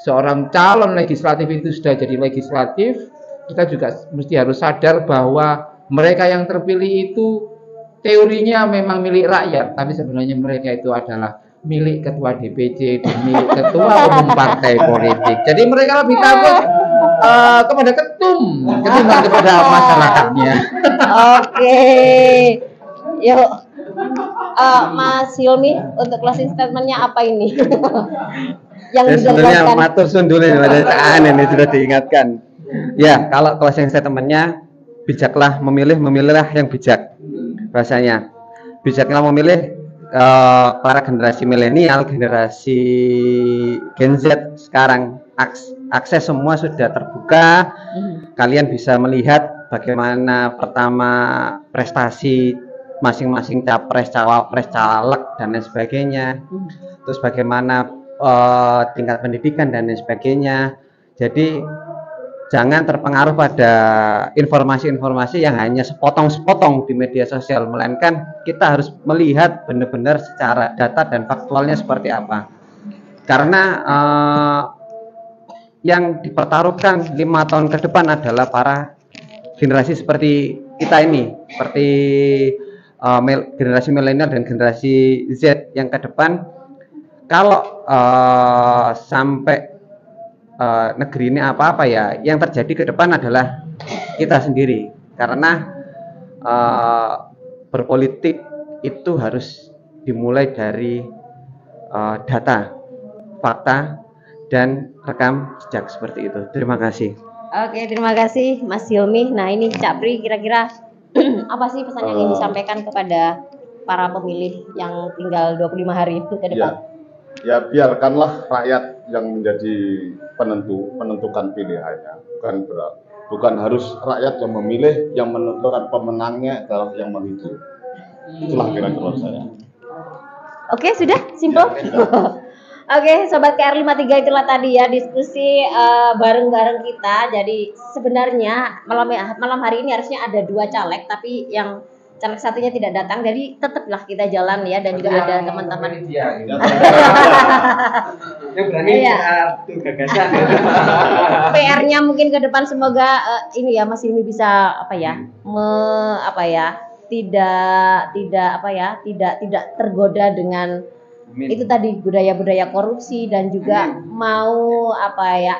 seorang calon legislatif itu sudah jadi legislatif, kita juga mesti harus sadar bahwa mereka yang terpilih itu teorinya memang milik rakyat, tapi sebenarnya mereka itu adalah milik ketua DPC dan milik ketua umum partai politik. Jadi mereka lebih takut kepada ketum ketimbang kepada masyarakatnya. Oke, yuk Mas Hilmi untuk closing statementnya apa ini? Yang sebenarnya matur sundul pada Aan ini sudah diingatkan. Ya, kalau closing statementnya bijaklah memilihlah yang bijak. Bahasanya bijaklah memilih. Para generasi milenial, generasi Gen Z sekarang akses semua sudah terbuka. Kalian bisa melihat bagaimana pertama prestasi masing-masing capres, cawapres, caleg dan lain sebagainya. Terus bagaimana tingkat pendidikan dan lain sebagainya. Jadi jangan terpengaruh pada informasi-informasi yang hanya sepotong-sepotong di media sosial, melainkan kita harus melihat benar-benar secara data dan faktualnya seperti apa. Karena yang dipertaruhkan 5 tahun ke depan adalah para generasi seperti kita ini, seperti generasi milenial dan generasi Z yang ke depan. Kalau sampai negeri ini apa-apa ya, yang terjadi ke depan adalah kita sendiri, karena berpolitik itu harus dimulai dari data, fakta, dan rekam jejak seperti itu. Terima kasih. Oke, terima kasih Mas Hilmi. Nah ini Cak Pri, kira-kira apa sih pesan yang ingin disampaikan kepada para pemilih yang tinggal 25 hari itu ke depan? Ya biarkanlah rakyat yang menjadi penentukan pilihannya, bukan harus rakyat yang memilih, yang menentukan pemenangnya adalah yang memimpin. Itulah kira-kira saya. Oke, sudah simpel. Oke, sobat KR53, itulah tadi ya diskusi bareng-bareng kita. Jadi sebenarnya malam hari ini harusnya ada 2 caleg, tapi yang caleg satunya tidak datang, jadi tetaplah kita jalan ya, dan juga ada teman-teman. PR-nya mungkin ke depan semoga ini ya Mas Hilmi bisa tidak tergoda dengan itu tadi budaya-budaya korupsi dan juga mau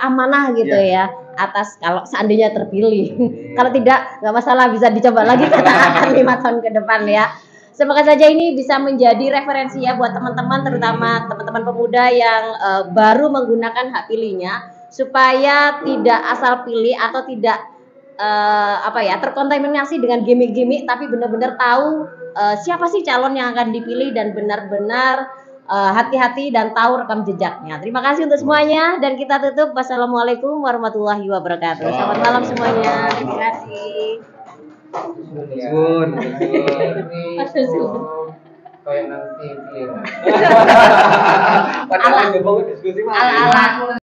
amanah gitu ya atas kalau seandainya terpilih. Kalau tidak nggak masalah, bisa dicoba lagi kata 5 tahun ke depan ya. Semoga saja ini bisa menjadi referensi ya buat teman-teman, terutama teman-teman pemuda yang baru menggunakan hak pilihnya, supaya tidak asal pilih atau tidak terkontaminasi dengan gimmick-gimmick, tapi benar-benar tahu siapa sih calon yang akan dipilih dan benar-benar hati-hati dan tahu rekam jejaknya. Terima kasih untuk semuanya dan kita tutup. Wassalamualaikum warahmatullahi wabarakatuh. Selamat malam semuanya. Terima kasih. Kayak nanti Ala